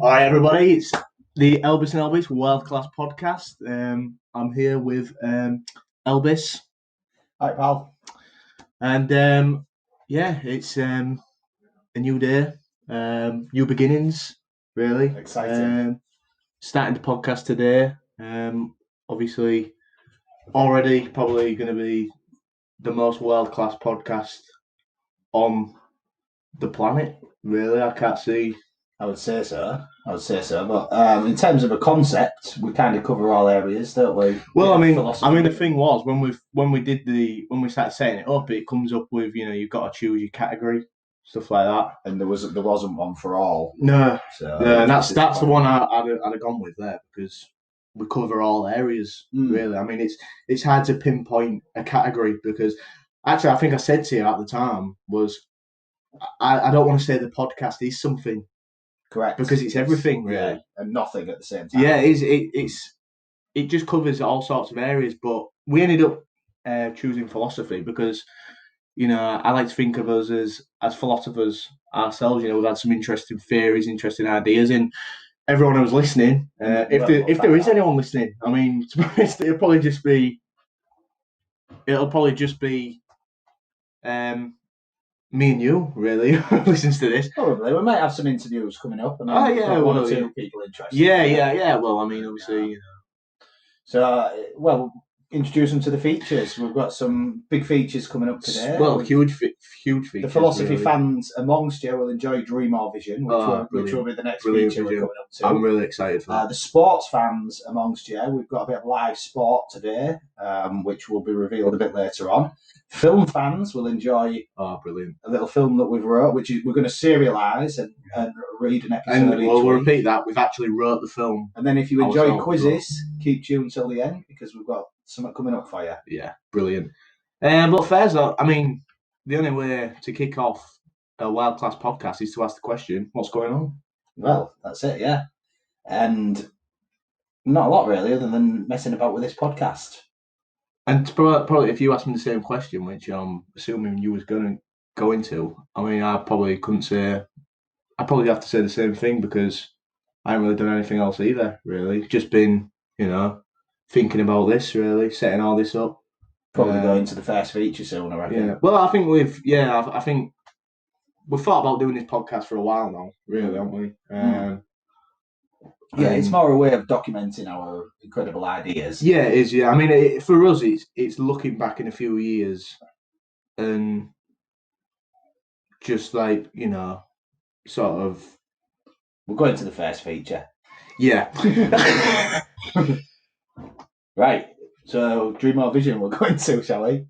Hi everybody, it's the Elbis and Elbis World Class Podcast. I'm here with Elbis. Hi pal. And it's a new day, new beginnings, really. Exciting. Starting the podcast today. Obviously, already probably going to be the most world class podcast on the planet. Really, I can't see. I would say so. But in terms of a concept, we kind of cover all areas, don't we? Well, I mean, the thing was when we started setting it up, it comes up with you've got to choose your category, stuff like that, and there wasn't one for all. No, and that's the one I'd have gone with there because we cover all areas really. I mean, it's hard to pinpoint a category because actually I think I said to you at the time was I don't want to say the podcast is something. Correct. Because it's everything, really. Yeah, and nothing at the same time. Yeah, it just covers all sorts of areas. But we ended up choosing philosophy because, I like to think of us as philosophers ourselves. We've had some interesting theories, interesting ideas, and everyone who's listening, if there is anyone listening, I mean, to be honest, it'll probably just be me and you, really, listens to this. Probably. We might have some interviews coming up. One or two people interested. Yeah. Well, I mean, obviously, So, introduce them to the features. We've got some big features coming up today. Well, huge features. The philosophy fans amongst you will enjoy Dream or Vision, which will be the next feature we're coming up to. I'm really excited for that. The sports fans amongst you, we've got a bit of live sport today, which will be revealed a bit later on. Film fans will enjoy brilliant. A little film that we've wrote, which we're going to serialise and read an episode each we'll week. Repeat that. We've actually wrote the film. And then if you enjoy quizzes, keep tuned until the end because we've got something coming up for you. Yeah, brilliant. But Fairs, I mean, the only way to kick off a world class podcast is to ask the question, what's going on? Well, that's it, yeah. And not a lot really, other than messing about with this podcast. And probably if you asked me the same question, which I'm assuming you was going to go into, I mean, I probably couldn't say. I probably have to say the same thing because I haven't really done anything else either. Really, just been thinking about this, really setting all this up. Probably going to the first feature soon, I reckon. Yeah. Well, I think I think we've thought about doing this podcast for a while now, really, haven't we? It's more a way of documenting our incredible ideas. Yeah, it is. Yeah, I mean, for us, it's looking back in a few years and just like sort of. We're going to the first feature. Yeah. Right. So, Dream or Vision, we're going to, shall we?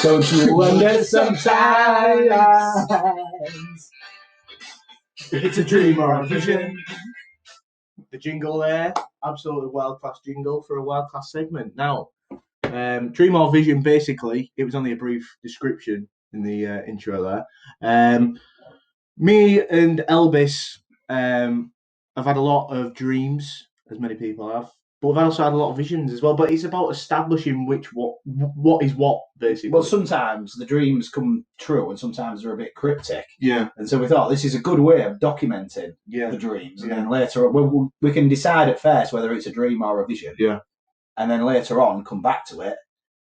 Don't you wonder sometimes if it's a dream or a vision? The jingle there, absolutely world-class jingle for a world-class segment. Now, Dream or Vision, basically, it was only a brief description in the intro there. Me and Elbis have had a lot of dreams, as many people have. But we've also had a lot of visions as well. But it's about establishing what is what, basically. Well, sometimes the dreams come true and sometimes they're a bit cryptic. Yeah. And so we thought this is a good way of documenting the dreams. And then later on, we can decide at first whether it's a dream or a vision. Yeah. And then later on, come back to it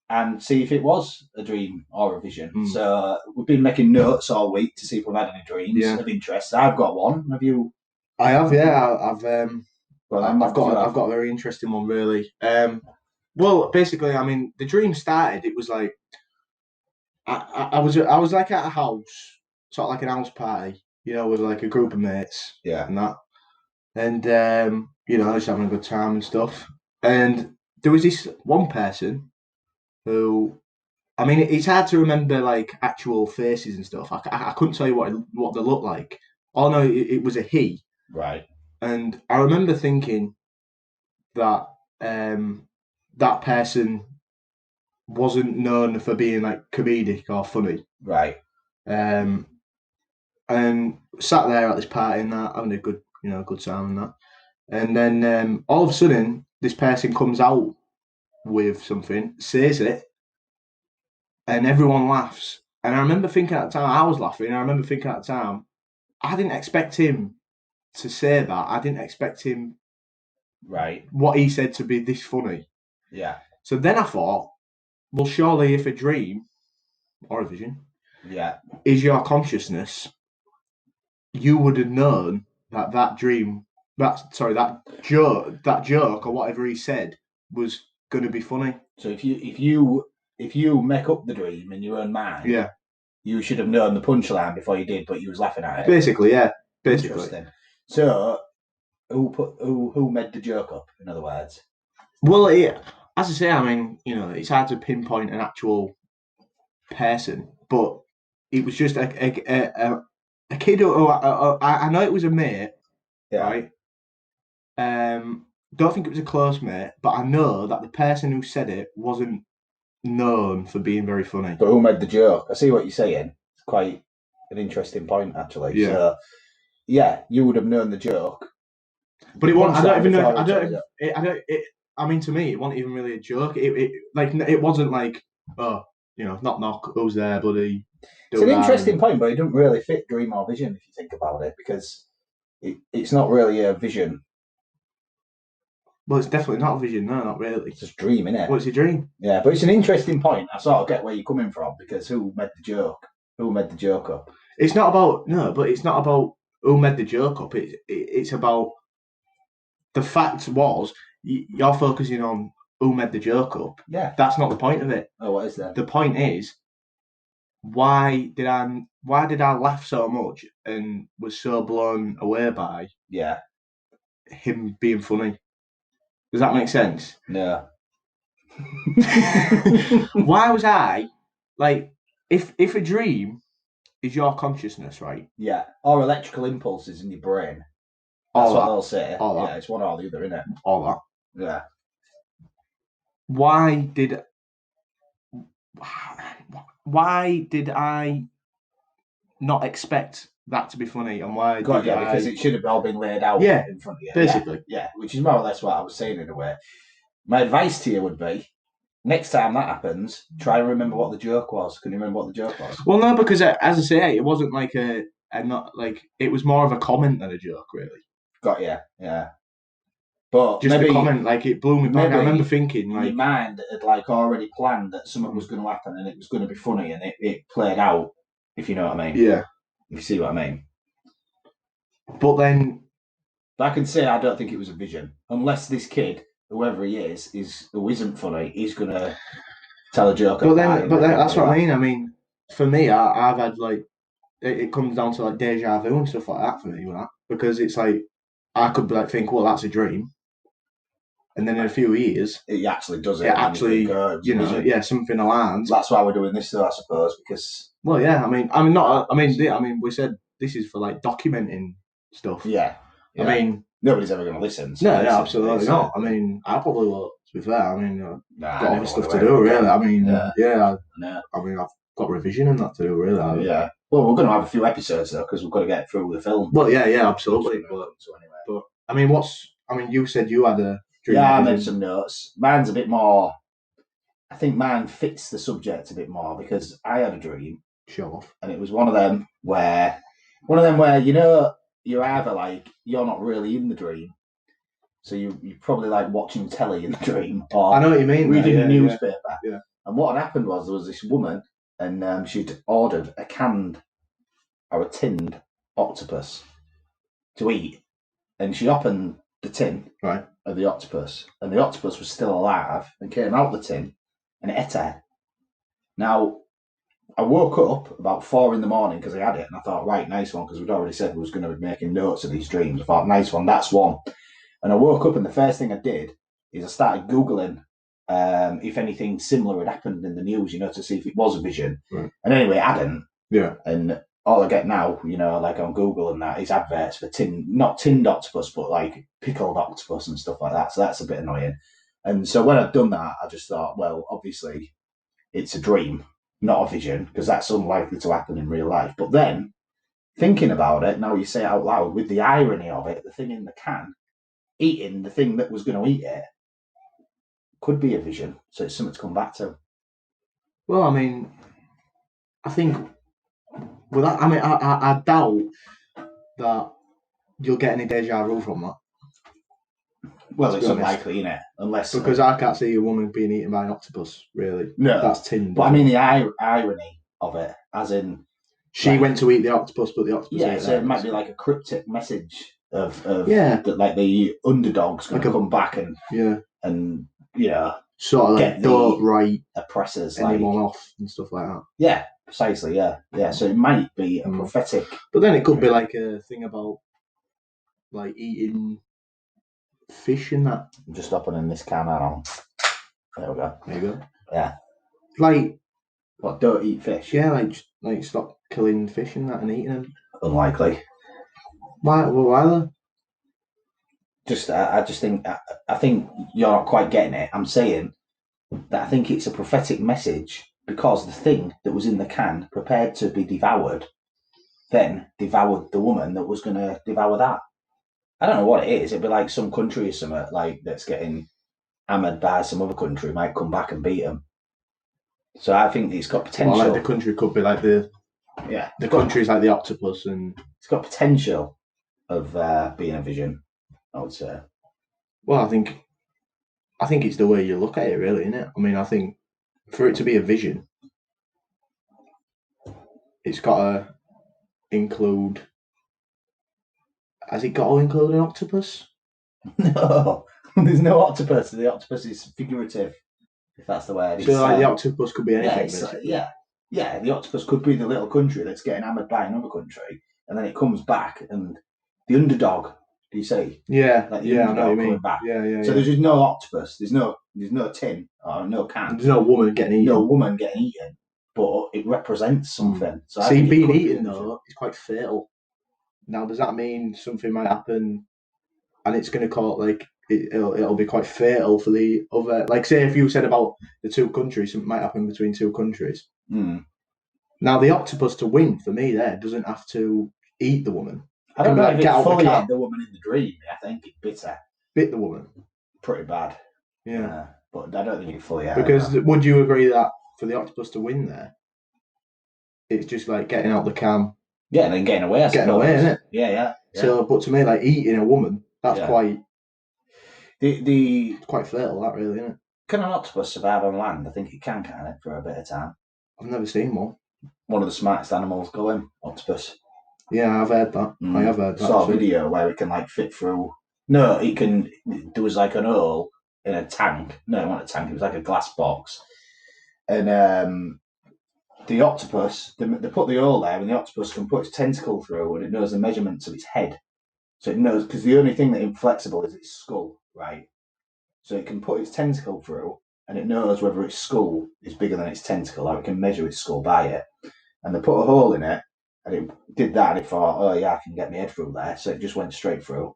and see if it was a dream or a vision. So we've been making notes all week to see if we've had any dreams of interest. I've got one. Have you? I have, yeah. I've Well, I've got a very interesting one, really. Well, basically, I mean, the dream started. It was like I was like at a house, sort of like an house party, with like a group of mates, Yeah. and that, and just having a good time and stuff. And there was this one person who, I mean, it's hard to remember like actual faces and stuff. I couldn't tell you what they looked like. Oh no, it was a he. Right. And I remember thinking that that person wasn't known for being like comedic or funny. Right. And sat there at this party and that, having a good, good time and that. And then all of a sudden, this person comes out with something, says it, and everyone laughs. And I remember thinking at the time, I was laughing. And I remember thinking at the time, I didn't expect him to say that. I didn't expect him, right, what he said to be this funny. Yeah. So then I thought, well, surely if a dream or a vision, is your consciousness, you would have known that dream, that joke or whatever he said was going to be funny. So if you make up the dream in your own mind, yeah, you should have known the punchline before you did, but you was laughing at it. Basically, yeah. Basically. Interesting. So who made the joke up? In other words. Well, as I say, I mean, it's hard to pinpoint an actual person, but it was just a kid who I know it was a mate, right? Don't think it was a close mate, but I know that the person who said it wasn't known for being very funny. But who made the joke? I see what you're saying. It's quite an interesting point, actually. Yeah. So, yeah, you would have known the joke. But it wasn't. I don't even know. I mean, to me, it wasn't even really a joke. It wasn't like, oh, knock knock, who's there, buddy? It's an interesting point, but it doesn't really fit dream or vision if you think about it, because it's not really a vision. Well, it's definitely not a vision. No, not really. It's just dream, isn't it? Well, it's a dream. Yeah, but it's an interesting point. I sort of get where you're coming from, because who made the joke? Who made the joke up? It's not about it's not about who made the joke up. It's about the fact was you're focusing on who made the joke up. Yeah, that's not the point of it. Oh, what is that? The point is, why did I laugh so much and was so blown away by him being funny? Does that make sense? No. Why was I like, if a dream is your consciousness, right? Yeah, or electrical impulses in your brain. That's what they'll say. Yeah, it's one or the other, isn't it? All that. Yeah. Why did I not expect that to be funny, and why? Because it should have all been laid out in front of you. Basically. Yeah, which is more or less what I was saying in a way. My advice to you would be, next time that happens, try and remember what the joke was. Can you remember what the joke was? Well, no, because as I say, it wasn't like it was more of a comment than a joke, really. Got you, yeah. But just maybe, a comment, like it blew me back. I remember thinking, like, your mind had like already planned that something was going to happen and it was going to be funny, and it played out. If you know what I mean. Yeah. If you see what I mean. But then, I can say I don't think it was a vision, unless this kid, whoever he is who isn't funny, he's going to tell a joke. But then that's what I mean. I mean, for me, I've had like it comes down to like deja vu and stuff like that for me, with that, because it's like I could like think, well, that's a dream, and then in a few years, it actually does it. It actually, something aligns. That's why we're doing this, though, I suppose, because. Well, yeah, I mean, we said this is for like documenting stuff. Yeah. I mean, nobody's ever going to listen. So no, absolutely not. I mean, I probably will. To be fair, I mean, got other stuff to do, really. I mean, I mean, I've got revision and that to do, really. Yeah. Well, we're going to have a few episodes though, because we've got to get through the film. Well, yeah, absolutely. But I mean, you said you had a dream. Yeah, I made some notes. Mine's a bit more. I think mine fits the subject a bit more, because I had a dream. Show off. And it was one of them where you're either like you're not really in the dream, so you're probably like watching telly in the dream, or I know what you mean, reading a newspaper. Yeah. And what had happened was there was this woman, and she'd ordered a canned or a tinned octopus to eat, and she opened the tin Right. of the octopus, and the octopus was still alive and came out the tin and it ate her. Now, I woke up about 4 a.m. because I had it, and I thought, right, nice one, because we'd already said we was going to be making notes of these dreams. I thought, nice one, that's one. And I woke up, and the first thing I did is I started Googling if anything similar had happened in the news, to see if it was a vision. Right. And anyway, it hadn't. Yeah. And all I get now, like on Google and that, is adverts for not tinned octopus, but like pickled octopus and stuff like that. So that's a bit annoying. And so when I'd done that, I just thought, well, obviously it's a dream, not a vision, because that's unlikely to happen in real life. But then, thinking about it, now you say it out loud, with the irony of it, the thing in the can, eating the thing that was going to eat it, could be a vision. So it's something to come back to. Well, I mean, I think with that, I mean, I doubt that you'll get any deja vu from that. Well, it's unlikely, isn't it? Unless because I can't see a woman being eaten by an octopus. Really, no, that's tinned. But I mean the irony of it, as in she went to eat the octopus, but the octopus. Yeah, so it might be like a cryptic message of that, like the underdog's going to come back and sort of like don't write oppressors anyone off and stuff like that. Yeah, precisely. Yeah. So it might be a prophetic, but then it could be like a thing about like eating fish and that. I'm just opening this can now. There we go. There you go. Yeah. Like what? Don't eat fish. Yeah, like stop killing fish and that and eating them. Unlikely. Why? Well, why though? I just think I think you're not quite getting it. I'm saying that I think it's a prophetic message because the thing that was in the can, prepared to be devoured, then devoured the woman that was going to devour that. I don't know what it is. It'd be like some country or something like that's getting hammered by some other country might come back and beat them. So I think it's got potential. Well, like the country could be like the country's like the octopus, and it's got potential of being a vision, I would say. Well, I think it's the way you look at it, really, isn't it? I mean, I think for it to be a vision, it's got to include. Has it got to include an octopus? No, there's no octopus. The octopus is figurative, if that's the way it is. So, like, the octopus could be anything. Yeah, the octopus could be the little country that's getting hammered by another country, and then it comes back, and the underdog. Do you see? Yeah, like the I know what you mean. Back. Yeah. So there's just no octopus. There's no tin or no can. There's no woman getting eaten. No woman getting eaten, but it represents something. So see, being eaten though is quite fatal. Now, does that mean something might happen, and it's going to cause it'll be quite fatal for the other? Like, say if you said about the two countries, something might happen between two countries. Now, the octopus to win for me there doesn't have to eat the woman. I don't know if it fully ate the woman in the dream. I think it bit her. Bit the woman. Pretty bad. Yeah. But I don't think it fully ate her. Because would you agree that for the octopus to win there, it's just like getting out the can? Yeah, and then getting away. Getting away, isn't it? Yeah. So, but to me, like eating a woman, that's quite. It's quite fatal, that really, isn't it? Can an octopus survive on land? I think it can it, for a bit of time. I've never seen one. One of the smartest animals going, octopus. Yeah, I've heard that. I have heard that. I saw a video where it can fit through. No, it can. There was like an hole in a tank. No, it wasn't a tank. It was like a glass box, and the octopus. They put the hole there, and the octopus can put its tentacle through, and it knows the measurements of its head. So it knows, because the only thing that is flexible is its skull, right? So it can put its tentacle through, and it knows whether its skull is bigger than its tentacle, or it can measure its skull by it. And they put a hole in it, and it did that, and it thought, oh yeah, I can get my head through there. So it just went straight through.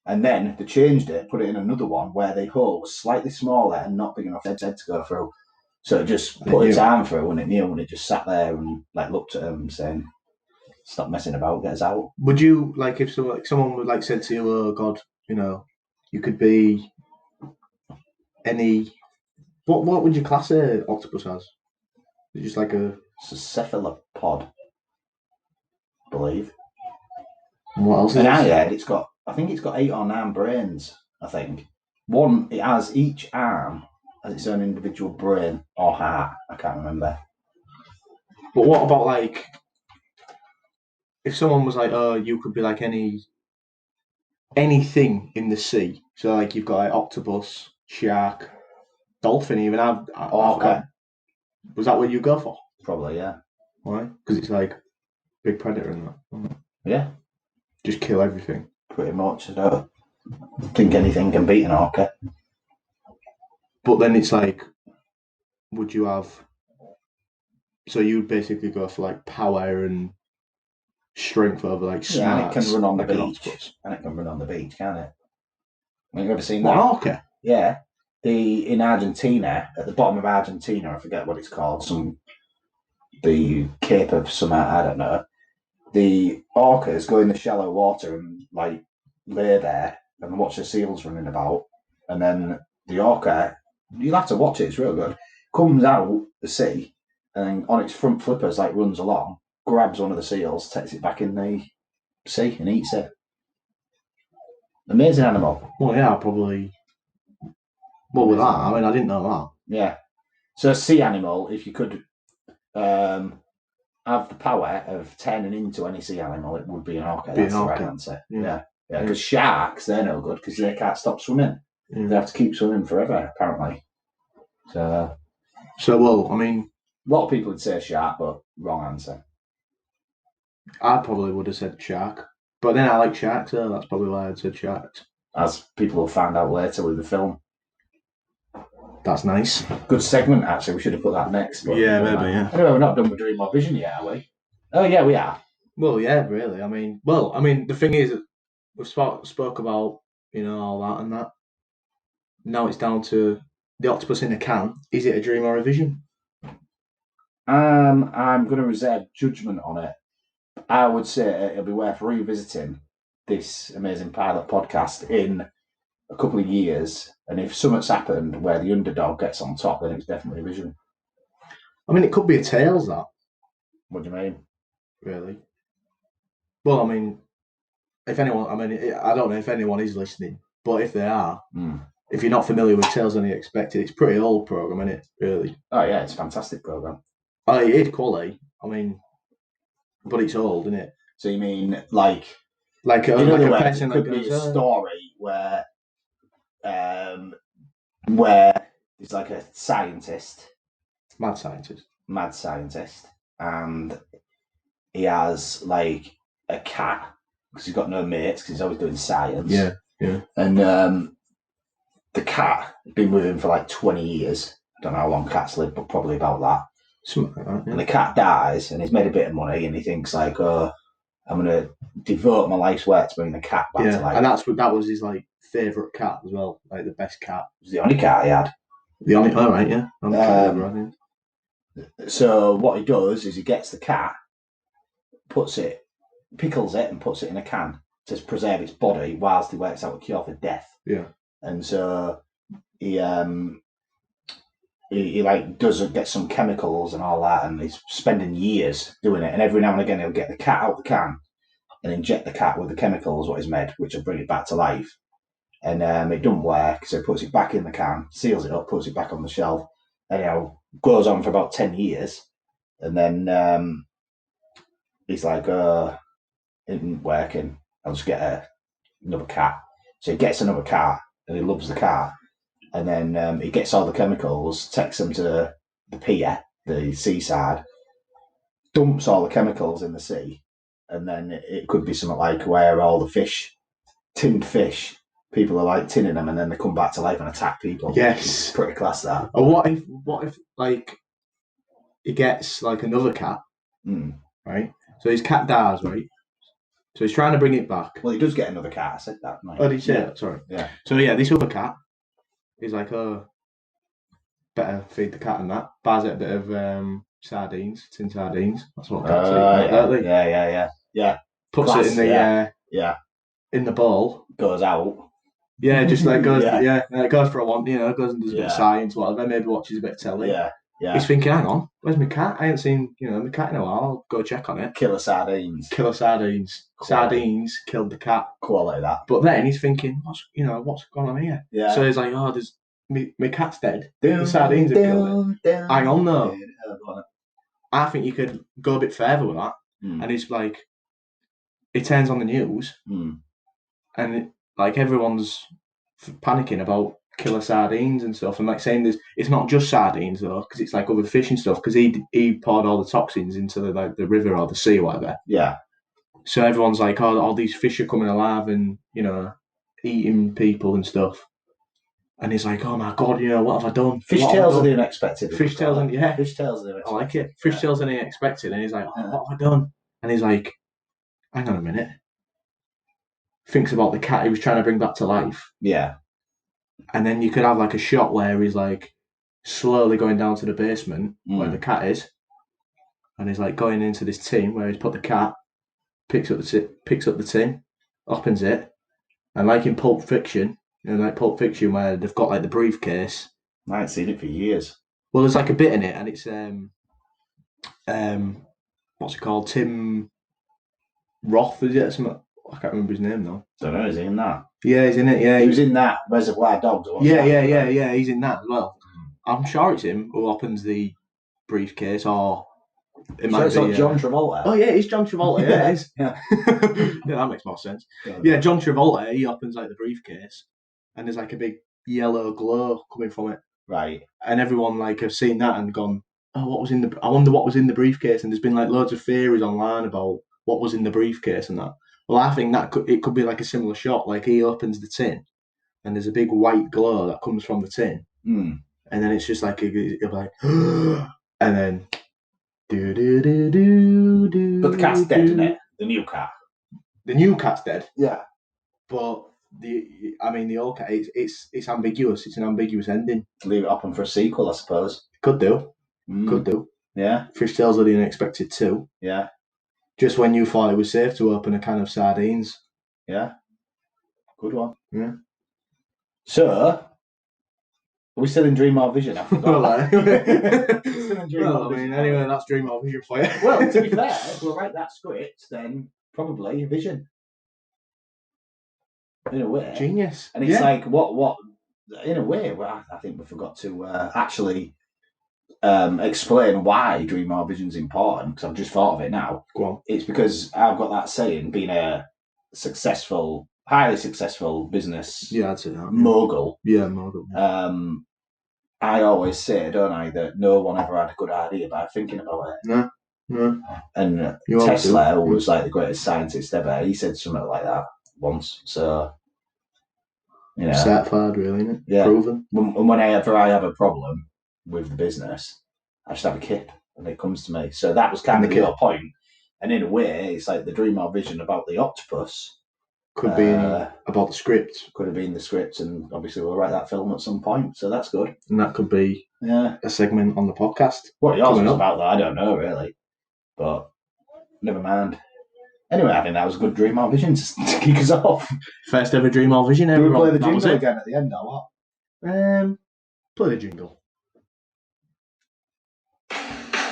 And then they changed it, put it in another one where the hole was slightly smaller and not big enough for its head to go through. So it just put its arm through, and it knew, and it just sat there and looked at him saying, stop messing about, get us out. Would you, if someone would said to you, oh God, you could be any, what would you class an octopus as? It's just like it's a cephalopod, I believe. And what else? And I think it's got 8 or 9 brains. I think it has each arm has its own individual brain or heart. I can't remember. But what about if someone was like, oh, you could be like any anything in the sea. So like you've got like octopus, shark, dolphin. Even Orca. Was that what you go for? Probably, yeah. Why? Because it's like big predator and that. Yeah. Just kill everything. Pretty much. I don't think anything can beat an orca. But then it's like, would you have? So you'd basically go for like power and strength over like smarts. Yeah, and it can run on the like an beach. octopus. And it can run on the beach, can it? Have you ever seen What, that? an orca? Yeah. In Argentina, at the bottom of Argentina, I forget what it's called, the Cape of some, I don't know. The orcas go in the shallow water and like lay there and watch the seals running about, and then the orca, you'll have to watch it, it's real good, comes out the sea and then on its front flippers like runs along, grabs one of the seals, takes it back in the sea and eats it. Amazing animal. Well, yeah, probably. What was that? I mean, I didn't know that. Yeah. So a sea animal, if you could have the power of turning into any sea animal, it would be an orca. That's the right answer. Yeah. Because sharks, they're no good because they can't stop swimming. They have to keep swimming forever, apparently. So well, I mean, a lot of people would say shark, but wrong answer. I probably would have said shark, but then I like sharks, so that's probably why I'd said sharks. As people will find out later with the film. That's nice. Good segment, actually. We should have put that next. But yeah, maybe, yeah. Anyway, we're not done with Dream or Vision yet, are we? Oh, yeah, we are. Well, yeah, really. I mean, the thing is, we spoke about, all that and that. Now it's down to the octopus in a can. Is it a dream or a vision? I'm going to reserve judgment on it. I would say it'll be worth revisiting this amazing pilot podcast in a couple of years, and if something's happened where the underdog gets on top, then it's definitely a vision. I mean, it could be a Tails, that. What do you mean? Really? Well, I mean, if anyone, I don't know if anyone is listening, but if they are, if you're not familiar with Tails and the Expected, it's a pretty old program, isn't it? Really? Oh yeah, it's a fantastic program. Oh, it is quality. I mean, but it's old, isn't it? So you mean like a person it could be a story where it's like a scientist, mad scientist, and he has like a cat because he's got no mates because he's always doing science. Yeah. And the cat has been with him for like 20 years. I don't know how long cats live, but probably about that. Something like that, yeah. And the cat dies, and he's made a bit of money, and he thinks like, oh, I'm going to devote my life's work to bring the cat back to life. And that was his like favourite cat as well, like the best cat. It was the only cat he had. All right, yeah. I think. So what he does is he gets the cat, pickles it, and puts it in a can to preserve its body whilst he works out a cure for death. Yeah. And so he like does get some chemicals and all that, and he's spending years doing it. And every now and again, he'll get the cat out the can and inject the cat with the chemicals what he's made, which will bring it back to life. And it doesn't work, so he puts it back in the can, seals it up, puts it back on the shelf. Anyhow, goes on for about 10 years, and then he's like, it isn't working. I'll just get another cat. So he gets another cat, and he loves the cat. And then he gets all the chemicals, takes them to the pier, the seaside, dumps all the chemicals in the sea, and then it could be something like where all the tinned fish, people are like tinning them, and then they come back to life and attack people. Yes, it's pretty class that. Or what if like he gets like another cat, right? So his cat dies, right? So he's trying to bring it back. Well, he does get another cat. I said that. Mate. Oh, did you say that? Sorry. Yeah. So yeah, this other cat. He's like, oh, better feed the cat and that. Buys it a bit of tin sardines. That's what cats eat. Yeah. Puts it in the in the bowl. Goes out. Yeah, just like goes. It goes for a want. Goes and does a bit of science, whatever. Maybe watches a bit of telly. Yeah. He's thinking, hang on, where's my cat? I ain't seen my cat in a while. I'll go check on it. Killer sardines. Quality. Sardines killed the cat. Quality that. But then he's thinking, what's going on here? Yeah. So he's like, oh, my cat's dead. The sardines have killed it. Hang on though. I think you could go a bit further with that. And it's like, it turns on the news, and like everyone's panicking about killer sardines and stuff, and like saying it's not just sardines though, because it's like other fish and stuff. Because he poured all the toxins into the river or the sea or whatever. Yeah. So everyone's like, oh, all these fish are coming alive and eating people and stuff. And he's like, oh my god, what have I done? Fishtails are the unexpected. Fishtails and Fishtails are the unexpected. I like it. Fishtails are the unexpected. And he's like, oh, what have I done? And he's like, hang on a minute. Thinks about the cat he was trying to bring back to life. Yeah. And then you could have like a shot where he's like slowly going down to the basement where the cat is. And he's like going into this tin where he's put the cat, picks up the tin, opens it. And like in Pulp Fiction, like Pulp Fiction where they've got like the briefcase. I haven't seen it for years. Well, there's like a bit in it, and it's what's it called? Tim Roth, is it? I can't remember his name though. Don't know. Is he in that? Yeah, he's in it. Yeah, he was in that Reservoir Dogs. Yeah. He's in that as well. I'm sure it's him who opens the briefcase, or it might be like John Travolta. Oh yeah, it's John Travolta. Yeah, it is. Yeah. Yeah, that makes more sense. Yeah, John Travolta. He opens like the briefcase, and there's like a big yellow glow coming from it. Right. And everyone like have seen that and gone, oh, what was in the? I wonder what was in the briefcase. And there's been like loads of theories online about what was in the briefcase and that. Well, I think it could be like a similar shot. Like he opens the tin, and there's a big white glow that comes from the tin, and then it's just like it'll be like, and then do. But the cat's dead, isn't it? The new cat. The new cat's dead. Yeah. But the old cat, it's ambiguous. It's an ambiguous ending. Leave it open for a sequel, I suppose. Could do. Could do. Yeah. Fishtails are the unexpected too. Yeah. Just when you thought it was safe to open a can of sardines. Yeah. Good one. Yeah. So, are we still in Dream or Vision? I forgot. Anyway, that's Dream or Vision for you. Well, to be fair, if we write that script, then probably Vision. In a way. Genius. And it's like, what, in a way, well, I think we forgot to actually explain why Dream or Vision's important, because I've just thought of it now. Go on. It's because I've got that saying, being a highly successful business I'd say that. mogul. Yeah, mogul. I always say, don't I, that no one ever had a good idea by thinking about it. No. And Tesla, who was like the greatest scientist ever, he said something like that once. So, certified, really, isn't it? Yeah. Proven. And whenever I have a problem with the business, I just have a kip and it comes to me. So that was kind of your point. And in a way, it's like the Dream or Vision about the octopus. Could be about the script. Could have been the script, and obviously we'll write that film at some point, so that's good. And that could be a segment on the podcast. What yours was about, though, I don't know, really. But never mind. Anyway, I think that was a good Dream or Vision to kick us off. First ever Dream or Vision. Do we play the jingle again at the end, or what? Play the jingle.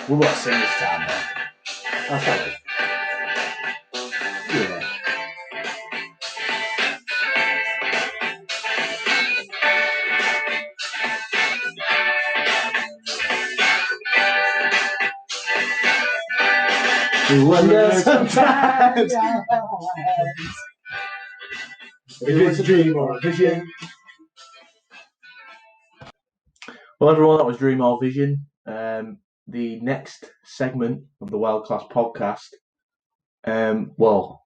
We won't sing this time, though. Oh, shall we? Yeah. We wonder sometimes if it's a dream or a vision. Well, everyone, that was Dream or Vision. The next segment of the World Class podcast. Well,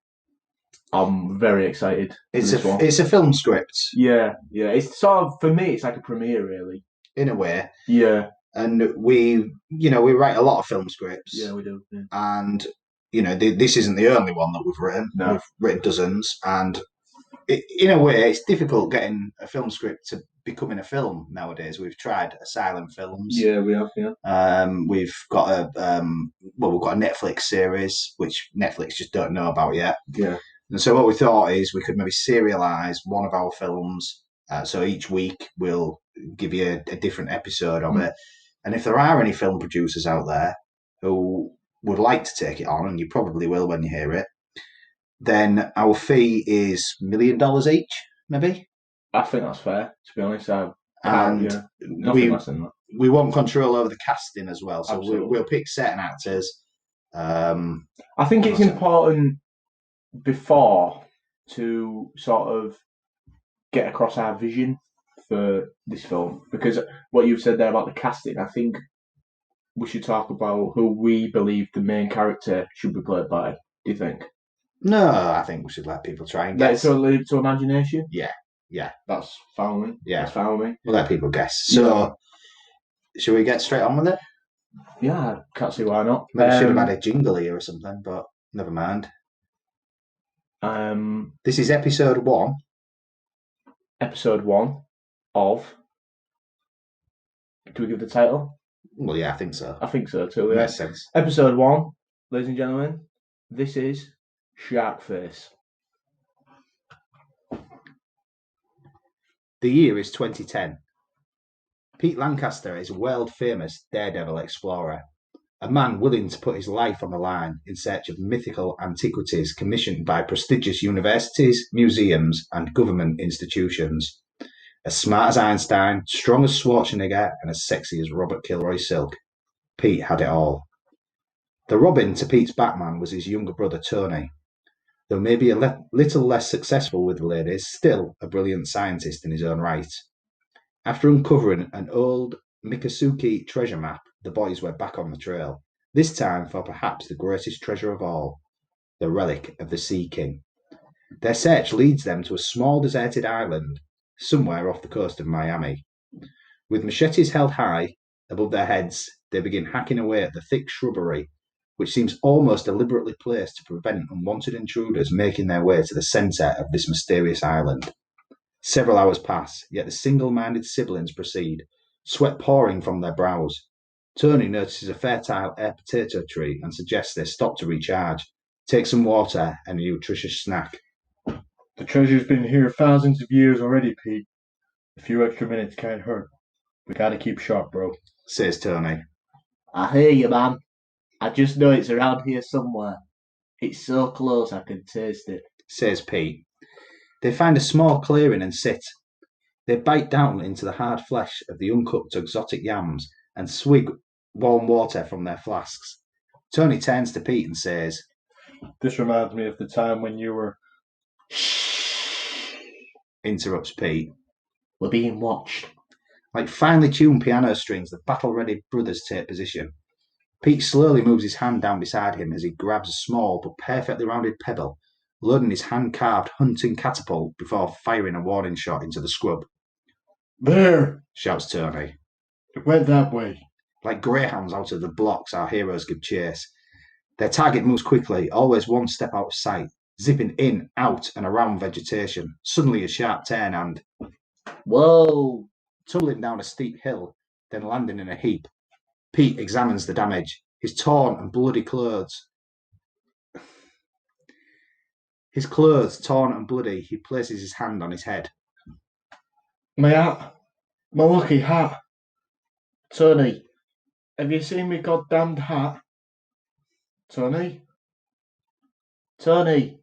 I'm very excited. It's a film script. Yeah. It's sort of, for me, it's like a premiere, really. In a way. Yeah. And we write a lot of film scripts. Yeah, we do. Yeah. And, this isn't the only one that we've written. No. We've written dozens. And in a way, it's difficult getting a film script to becoming a film nowadays. We've tried silent films. Yeah, we have. Yeah. We've got a Netflix series, which Netflix just don't know about yet. Yeah. And so what we thought is we could maybe serialize one of our films. So each week we'll give you a different episode of it. And if there are any film producers out there who would like to take it on, and you probably will when you hear it, then our fee is $1 million each, maybe. I think that's fair, to be honest. Nothing less than that. We want control over the casting as well, so we'll pick certain actors. I think it's important before to sort of get across our vision for this film, because what you've said there about the casting, I think we should talk about who we believe the main character should be played by. Do you think? No, I think we should let people try and Let guess. it leave to imagination? Yeah. That's fine with me. Yeah. That's fine with me. We'll let people guess. So, should we get straight on with it? Yeah, I can't see why not. Maybe should have had a jingle here or something, but never mind. This is episode 1. Episode 1 of... Do we give the title? Well, yeah, I think so. I think so too, yeah. Makes sense. Episode 1, ladies and gentlemen, this is SharkFace. The year is 2010. Pete Lancaster is a world-famous daredevil explorer, a man willing to put his life on the line in search of mythical antiquities commissioned by prestigious universities, museums, and government institutions. As smart as Einstein, strong as Schwarzenegger, and as sexy as Robert Kilroy Silk, Pete had it all. The Robin to Pete's Batman was his younger brother Tony. Though maybe a little less successful with the ladies, still a brilliant scientist in his own right. After uncovering an old Miccosukee treasure map, the boys were back on the trail, this time for perhaps the greatest treasure of all, the relic of the Sea King. Their search leads them to a small deserted island, somewhere off the coast of Miami. With machetes held high above their heads, they begin hacking away at the thick shrubbery, which seems almost deliberately placed to prevent unwanted intruders making their way to the centre of this mysterious island. Several hours pass, yet the single-minded siblings proceed, sweat pouring from their brows. Tony notices a fertile air potato tree and suggests they stop to recharge, take some water and a nutritious snack. The treasure's been here thousands of years already, Pete. A few extra minutes can't hurt. We gotta keep sharp, bro, says Tony. I hear you, man. I just know it's around here somewhere. It's so close I can taste it, says Pete. They find a small clearing and sit. They bite down into the hard flesh of the uncooked exotic yams and swig warm water from their flasks. Tony turns to Pete and says, "This reminds me of the time when you were..." "Shh," interrupts Pete. "We're being watched." Like finely tuned piano strings, the battle-ready brothers take position. Pete slowly moves his hand down beside him as he grabs a small but perfectly rounded pebble, loading his hand-carved hunting catapult before firing a warning shot into the scrub. "There!" shouts Tony. "It went that way." Like greyhounds out of the blocks, our heroes give chase. Their target moves quickly, always one step out of sight, zipping in, out, and around vegetation. Suddenly a sharp turn and... whoa! Tumbling down a steep hill, then landing in a heap. Pete examines the damage. His torn and bloody clothes. His clothes torn and bloody, he places his hand on his head. "My hat! My lucky hat! Tony, have you seen me goddamned hat? Tony? Tony!"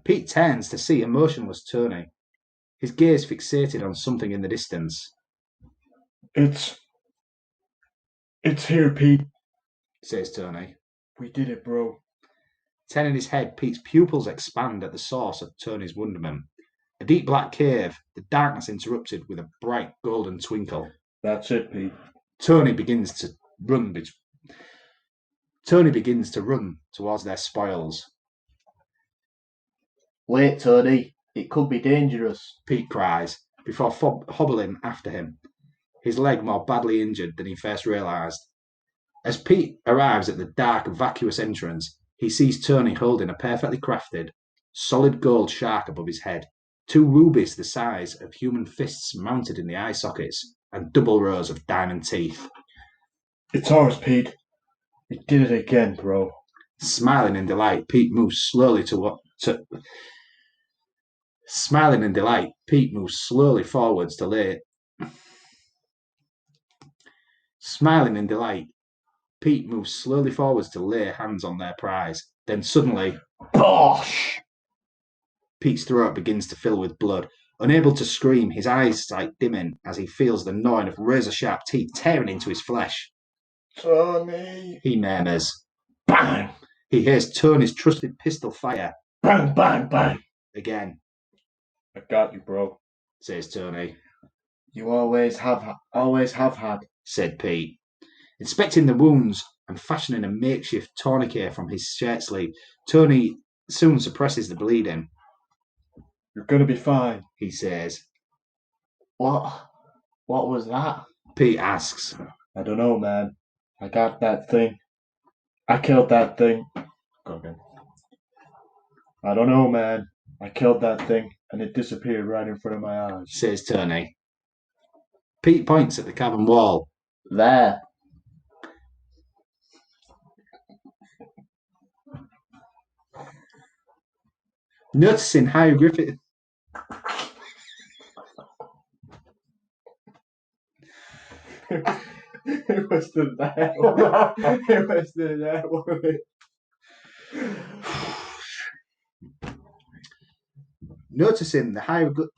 Pete turns to see a motionless Tony, his gaze fixated on something in the distance. It's here, Pete," says Tony. "We did it, bro." Turning his head, Pete's pupils expand at the source of Tony's wonderment. A deep black cave, the darkness interrupted with a bright golden twinkle. "That's it, Pete." Tony begins to run towards their spoils. "Wait, Tony. It could be dangerous," Pete cries, before hobbling after him, his leg more badly injured than he first realised. As Pete arrives at the dark, vacuous entrance, he sees Tony holding a perfectly crafted, solid gold shark above his head, 2 rubies the size of human fists mounted in the eye sockets, and double rows of diamond teeth. "It's ours, Pete. We did it again, bro." Smiling in delight, Pete moves slowly forwards to lay hands on their prize. Then suddenly, bosh! Pete's throat begins to fill with blood. Unable to scream, his eyesight dimming as he feels the gnawing of razor-sharp teeth tearing into his flesh. "Tony!" he murmurs. Bang! He hears Tony's trusted pistol fire. Bang, bang, bang! Again. "I got you, bro." says Tony. You always have had, said Pete. Inspecting the wounds and fashioning a makeshift tourniquet from his shirt sleeve, Tony soon suppresses the bleeding. You're gonna be fine, he says. What was that? Pete asks. I don't know, man. I got that thing. I killed that thing. Go again. I don't know, man. I killed that thing, and it disappeared right in front of my eyes, says Tony. Pete points at the cabin wall. There. Noticing how Griffith... It was still there. It was still there, wasn't it? Noticing the hieroglyphic...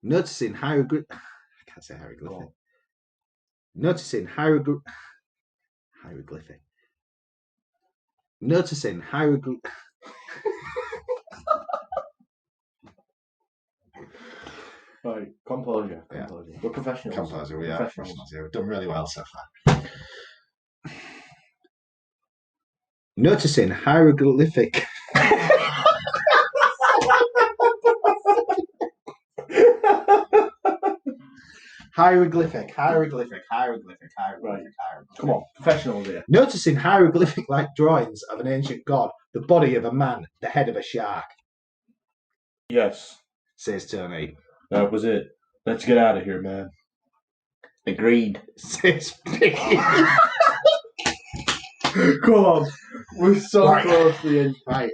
Noticing hieroglyphic... I can't say hieroglyphic. Noticing hieroglyphic... Noticing hieroglyphic... Right, composure. Yeah. We're professionals. Composure, we are professionals. We've done really well so far. Noticing hieroglyphic... Hieroglyphic. Right. Come on, professionals here. Noticing hieroglyphic-like drawings of an ancient god, the body of a man, the head of a shark. Yes, says Tony. that was it. Let's get out of here, man. Agreed, says Pete. Come on, we're so close to the end. Right.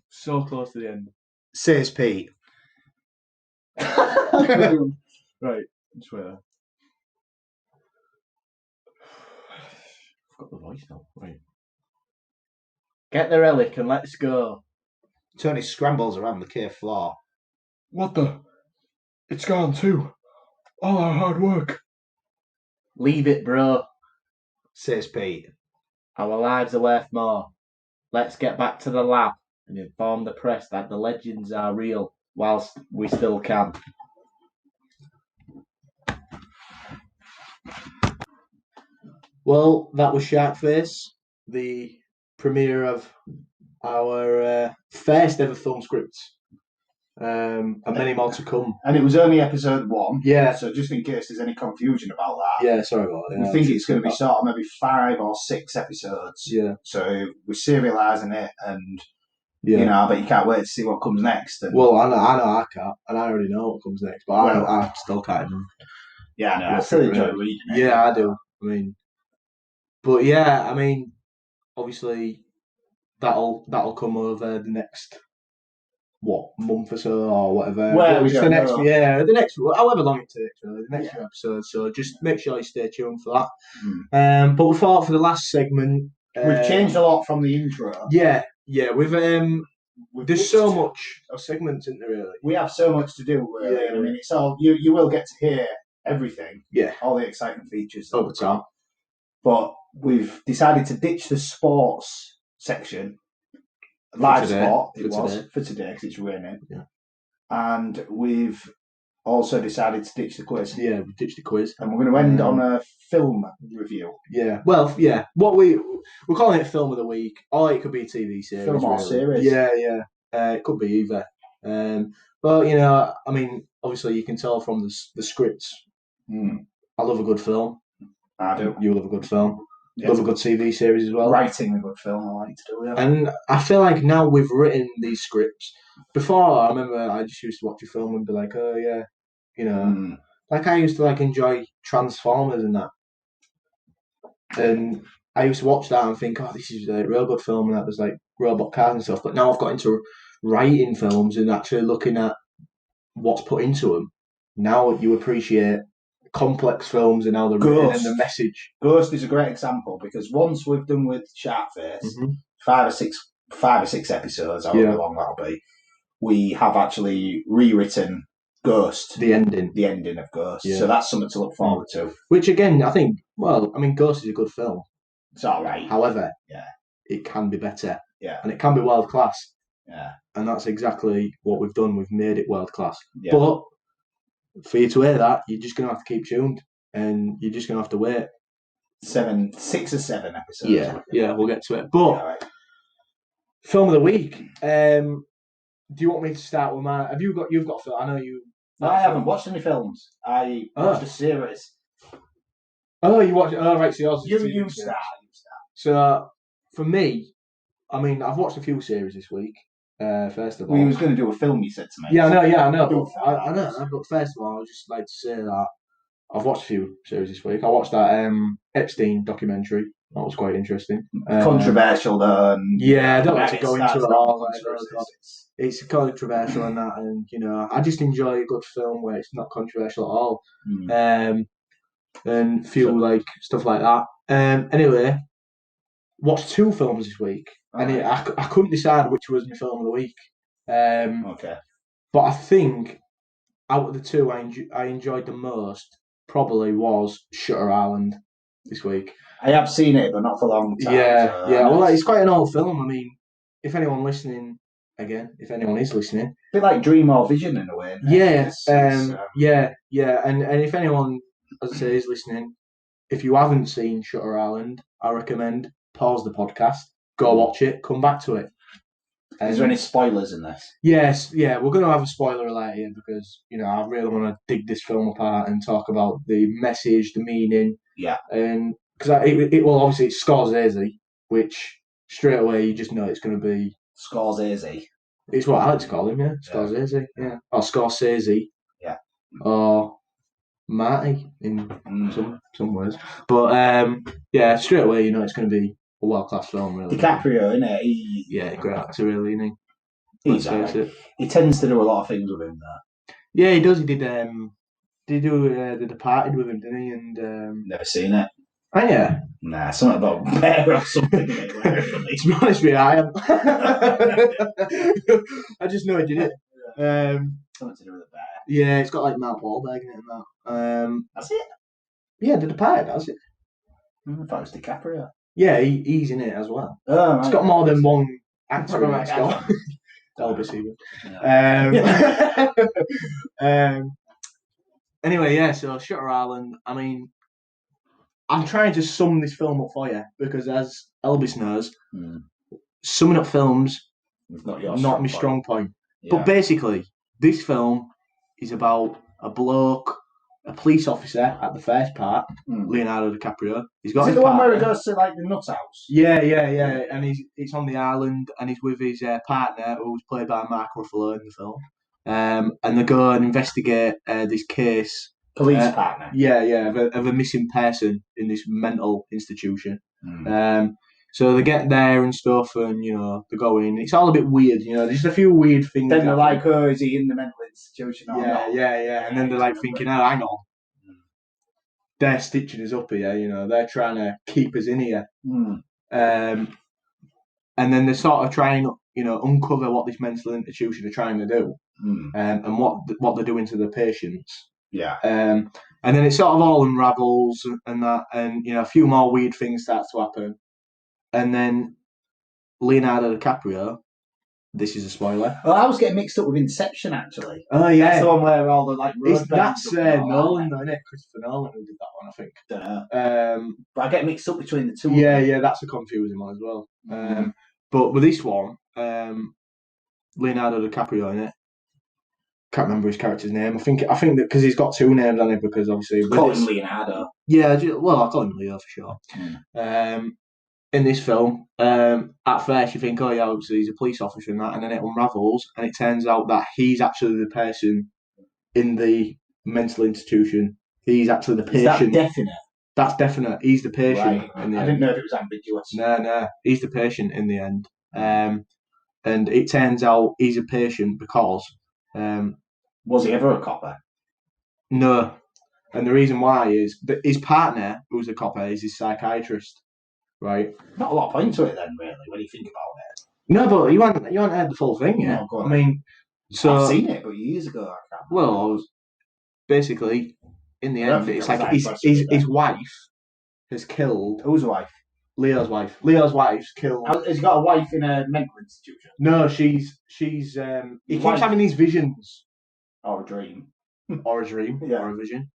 So close to the end. Says Pete. Right, just wait there. I've got the voice now. Right. Get the relic and let's go. Tony scrambles around the cave floor. What the? It's gone too. All our hard work. Leave it, bro, says Pete. Our lives are worth more. Let's get back to the lab and inform the press that the legends are real whilst we still can. Well, that was SharkFace, the premiere of our first ever film script. And many more to come. And it was only episode 1. Yeah. So just in case there's any confusion about that. Yeah, sorry about that. We think it's going to be sort of maybe 5 or 6 episodes. Yeah. So we're serialising it, and you know, I bet you can't wait to see what comes next. And well, I know I can't, and I already know what comes next, but I still can't. Yeah, I know. I still enjoy reading it. Yeah, I do. I mean, but yeah, I mean, obviously that'll come over the next month or so or whatever. Well, the next however long it takes, really, the next few episodes. So just make sure you stay tuned for that. But we thought for the last segment, we've changed a lot from the intro. Yeah, there's so much segments in there, really. We have so much to do, really. Yeah. I mean, it's all you will get to hear everything. Yeah, all the exciting features over time. But we've decided to ditch the sports section. Live sport for today because it's raining. Yeah. And we've also decided to ditch the quiz. Yeah, we ditched the quiz. And we're going to end on a film review. Yeah. Well, yeah. We're calling it Film of the Week. Or it could be a TV series. Film or series. Yeah. It could be either. But, you know, I mean, obviously you can tell from the scripts. I love a good film. I do. You love a good film. Yeah. Love a good TV series as well. Writing a good film, I like to do, yeah. And I feel like now we've written these scripts. Before, I remember I just used to watch a film and be like, oh, yeah, you know. Like, I used to, enjoy Transformers and that. And I used to watch that and think, oh, this is a real good film, and that there's, robot cars and stuff. But now I've got into writing films and actually looking at what's put into them. Now you appreciate complex films and how they're written and the message. Ghost is a great example because once we've done with SharkFace, 5 or 6 episodes, however long that'll be, we have actually rewritten Ghost. The ending of Ghost. Yeah. So that's something to look forward to. Which again, I think, Ghost is a good film. It's all right. However, it can be better. Yeah. And it can be world class. Yeah. And that's exactly what we've done. We've made it world class. Yeah. But for you to hear that, you're just going to have to keep tuned, and you're just going to have to wait. 6 or 7 episodes. Yeah, we'll get to it. But film of the week. Do you want me to start with my? You've got film? I know you. No, I haven't watched any films. I watched a series. Oh, you watched? Oh, right. So yours is you start. So for me, I mean, I've watched a few series this week. First of all, we was going to do a film. You said to me. Yeah, I know. I know. But first of all, I would just like to say that I've watched a few series this week. I watched that Epstein documentary. That was quite interesting. Controversial, though. Yeah, I don't like to go into it all. It's controversial and that, and I just enjoy a good film where it's not controversial at all. And feel like stuff like that. Anyway, watched 2 films this week, and I couldn't decide which was my film of the week. Okay. But I think out of the 2 I enjoyed the most probably was Shutter Island this week. I have seen it, but not for a long time. Yeah. Well, it's quite an old film. I mean, if anyone is listening, a bit like Dream or Vision in a way. Yeah. And if anyone, as I say, is listening, if you haven't seen Shutter Island, I recommend pause the podcast, go watch it, come back to it. Is there any spoilers in this? Yes, we're going to have a spoiler alert here because I really want to dig this film apart and talk about the message, the meaning. Yeah. And because it will obviously it's Scorsese, which straight away you just know it's going to be Scorsese. It's what Alex called him, yeah. Scorsese, yeah. Or Scorsese. Yeah. Or Marty in some words. But straight away it's going to be a world-class film, really. DiCaprio, innit? Great actor, really, isn't he? He tends to do a lot of things with him, there. Yeah, he does. He did do The Departed with him, didn't he? And never seen it. Oh, yeah? Nah, something about bear or something. To be honest with you, I am. I just know he did it. Something to do with a bear. Yeah, it's got like Mark Wahlberg in it and that. That's it? Yeah, The Departed, that's it. I thought it was DiCaprio. Yeah, he's in it as well. Oh, it's got more than one actor in it. It's got Elbis even. Anyway, so Shutter Island, I mean, I'm trying to sum this film up for you because, as Elbis knows, summing up films not my strong point. Yeah. But basically, this film is about a bloke, a police officer at the first part, Leonardo DiCaprio. He's got. Is it the one where he goes to like the nut house? Yeah. And it's on the island, and he's with his partner, who was played by Mark Ruffalo in the film. And they go and investigate this case. Police partner. Of a missing person in this mental institution. So they get there and stuff, and they go in. It's all a bit weird, There's just a few weird things. Then they're like, "Oh, is he in the mental institution?" Or not? Yeah. And then they're like thinking, "Oh, hang on, they're stitching us up here. They're trying to keep us in here." And then they sort of try and uncover what this mental institution are trying to do, and what they're doing to the patients. Yeah. And then it sort of all unravels and that, and a few more weird things start to happen. And then Leonardo DiCaprio, this is a spoiler. Well, I was getting mixed up with Inception, actually. Oh, yeah. That's the one where all the like road that's Nolan, isn't it? Christopher Nolan who did that one, I think. Dunno. But I get mixed up between the two. Yeah, that's a confusing one as well. But with this one, Leonardo DiCaprio in it. Can't remember his character's name. I think that because he's got 2 names on it because obviously call him Leonardo. Yeah, I'll call him Leo for sure. In this film, at first you think, oh yeah, obviously he's a police officer and that, and then it unravels, and it turns out that he's actually the person in the mental institution. He's actually the patient. Is that definite? That's definite. He's the patient. Right. I didn't know if it was ambiguous. No, he's the patient in the end. And it turns out he's a patient because. Was he ever a copper? No. And the reason why is that his partner, who's a copper, is his psychiatrist. Right. Not a lot of point to it then, really, when you think about it. No, but you haven't heard the full thing yet. No, I mean, I've seen it, but years ago. Basically, in the end, it's like his wife has killed. Whose wife? Leo's wife. Leo's wife's killed. Has he got a wife in a mental institution? No, she's he keeps having these visions. Or a dream. Or a dream. Yeah. Or a vision.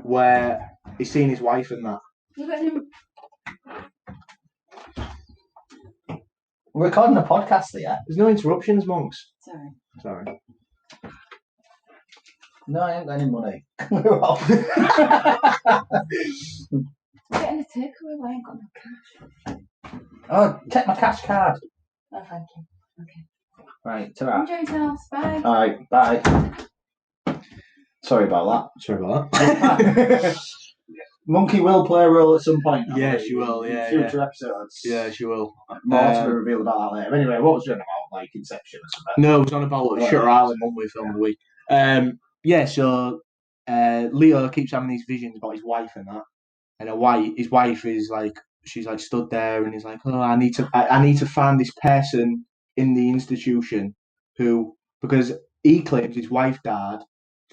Where he's seen his wife and that. We're recording a podcast here. There's no interruptions, monks. Sorry. No, I ain't got any money. We're off. I'm getting a takeaway. I ain't got no cash. Oh, take my cash card. Oh, thank you. Okay. Right, ta-ra. Enjoy yourselves. Bye. Alright, bye. Sorry about that. Monkey will play a role at some point. Yeah, she will. In Yeah, future episodes. Yeah, she will. More to be revealed about that later. Anyway, what was it about? Like Inception or something? No, it was on about Shutter Island, one way film of the week. Yeah, so Leo keeps having these visions about his wife and that, and his wife is like, she's like stood there and he's like, oh, I need to find this person in the institution who, because he claims his wife died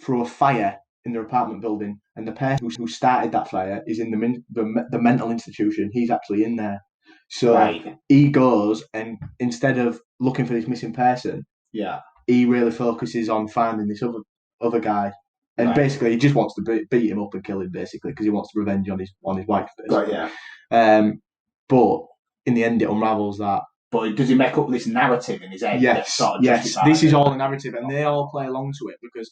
through a fire in their apartment building, and the person who started that fire is in the mental institution. He's actually in there. So he goes, and instead of looking for this missing person, he really focuses on finding this other guy, and basically he just wants to beat him up and kill him, basically, because he wants revenge on his wife. Basically. Right, yeah. But in the end, it unravels that. But does he make up this narrative in his head? Yes. This is all a narrative, and they all play along to it because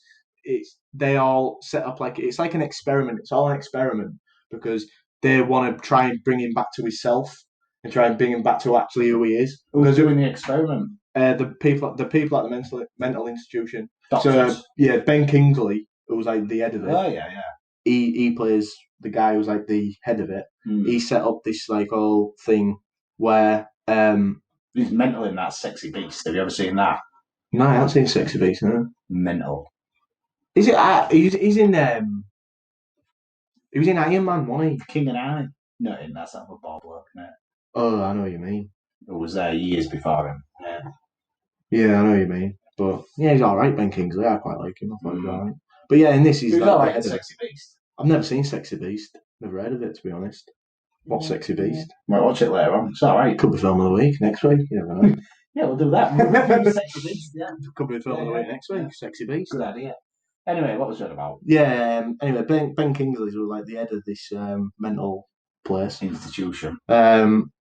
they all set up it's like an experiment. It's all an experiment because they want to try and bring him back to himself and try and bring him back to actually who he is. Who's doing the experiment? The people at the mental institution. Doctors. So Ben Kingsley, who was like the head of it. Oh yeah. He plays the guy who's like the head of it. He set up this like whole thing where he's mental in that Sexy Beast. Have you ever seen that? No, I haven't seen Sexy Beast. No. Mental. Is it? He's in. He was in Iron Man, wasn't he? King and I. No, that's not a Bob work, isn't it? Oh, I know what you mean. It was there years before him. Yeah. Yeah, I know what you mean. But yeah, he's all right, Ben Kingsley. I quite like him. I thought he was all right. But yeah, in this he's like all right. Sexy Beast. I've never seen Sexy Beast. Never heard of it, to be honest. What's Sexy Beast? Might watch it later on. It's all right. Could be film of the week next week. You never know. Yeah, we'll do that. We'll review Sexy Beast. Yeah. Could be film of the week next week. Sexy Beast. Good idea. Anyway, what was it about? Yeah. Anyway, Ben Kingsley was like the head of this mental place institution.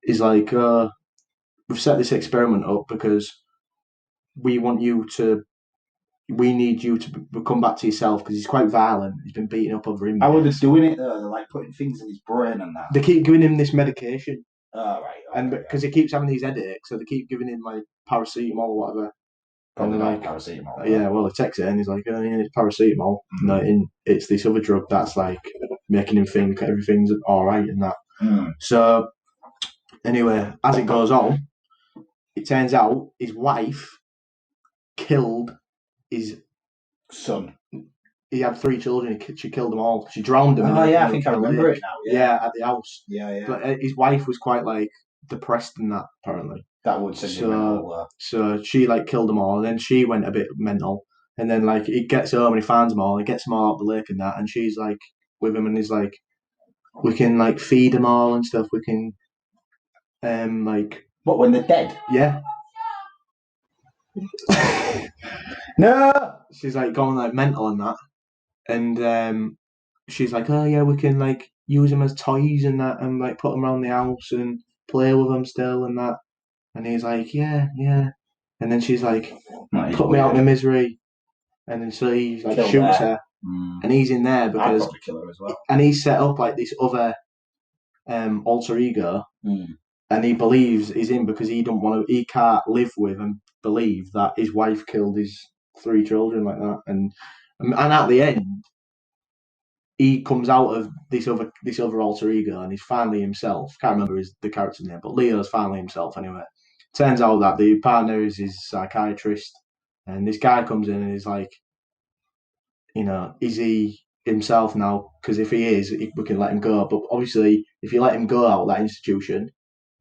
Is like, we've set this experiment up because we need you to come back to yourself because he's quite violent. He's been beating up other inmates. How are they doing it though? They're like putting things in his brain and that. They keep giving him this medication. Oh, right. And because he keeps having these headaches, so they keep giving him like paracetamol or whatever. Probably like paracetamol. Yeah, well, he takes it and he's like, oh, yeah, it's paracetamol. No, it's this other drug that's like making him think everything's all right and that. So anyway, as it goes on, it turns out his wife killed his son. He had 3 children. She killed them all. She drowned them. Oh yeah, I think I remember it now. Yeah, at the house. Yeah. But his wife was quite like depressed in that, apparently. That would send you mental. So she like killed them all, and then she went a bit mental. And then like he gets home and he finds them all. He gets them all out the lake and that, and she's like with him, and he's like, we can like feed them all and stuff. We can like. What, when they're dead? Yeah. No. She's like going like mental and that, and she's like, oh yeah, we can like use them as toys and that, and like put them around the house and play with them still and that. And he's like, yeah. And then she's like, put me out of my misery. And then so he like shoots her, and he's in there because I'd probably kill her as well. And he's set up like this other alter ego, and he believes he's in because he can't live with and believe that his wife killed his 3 children like that. And at the end, he comes out of this other alter ego and he's finally himself. Can't remember the character's name, but Leo's finally himself anyway. Turns out that the partner is his psychiatrist, and this guy comes in and he's like, is he himself now? Because if he is, we can let him go. But obviously, if you let him go out of that institution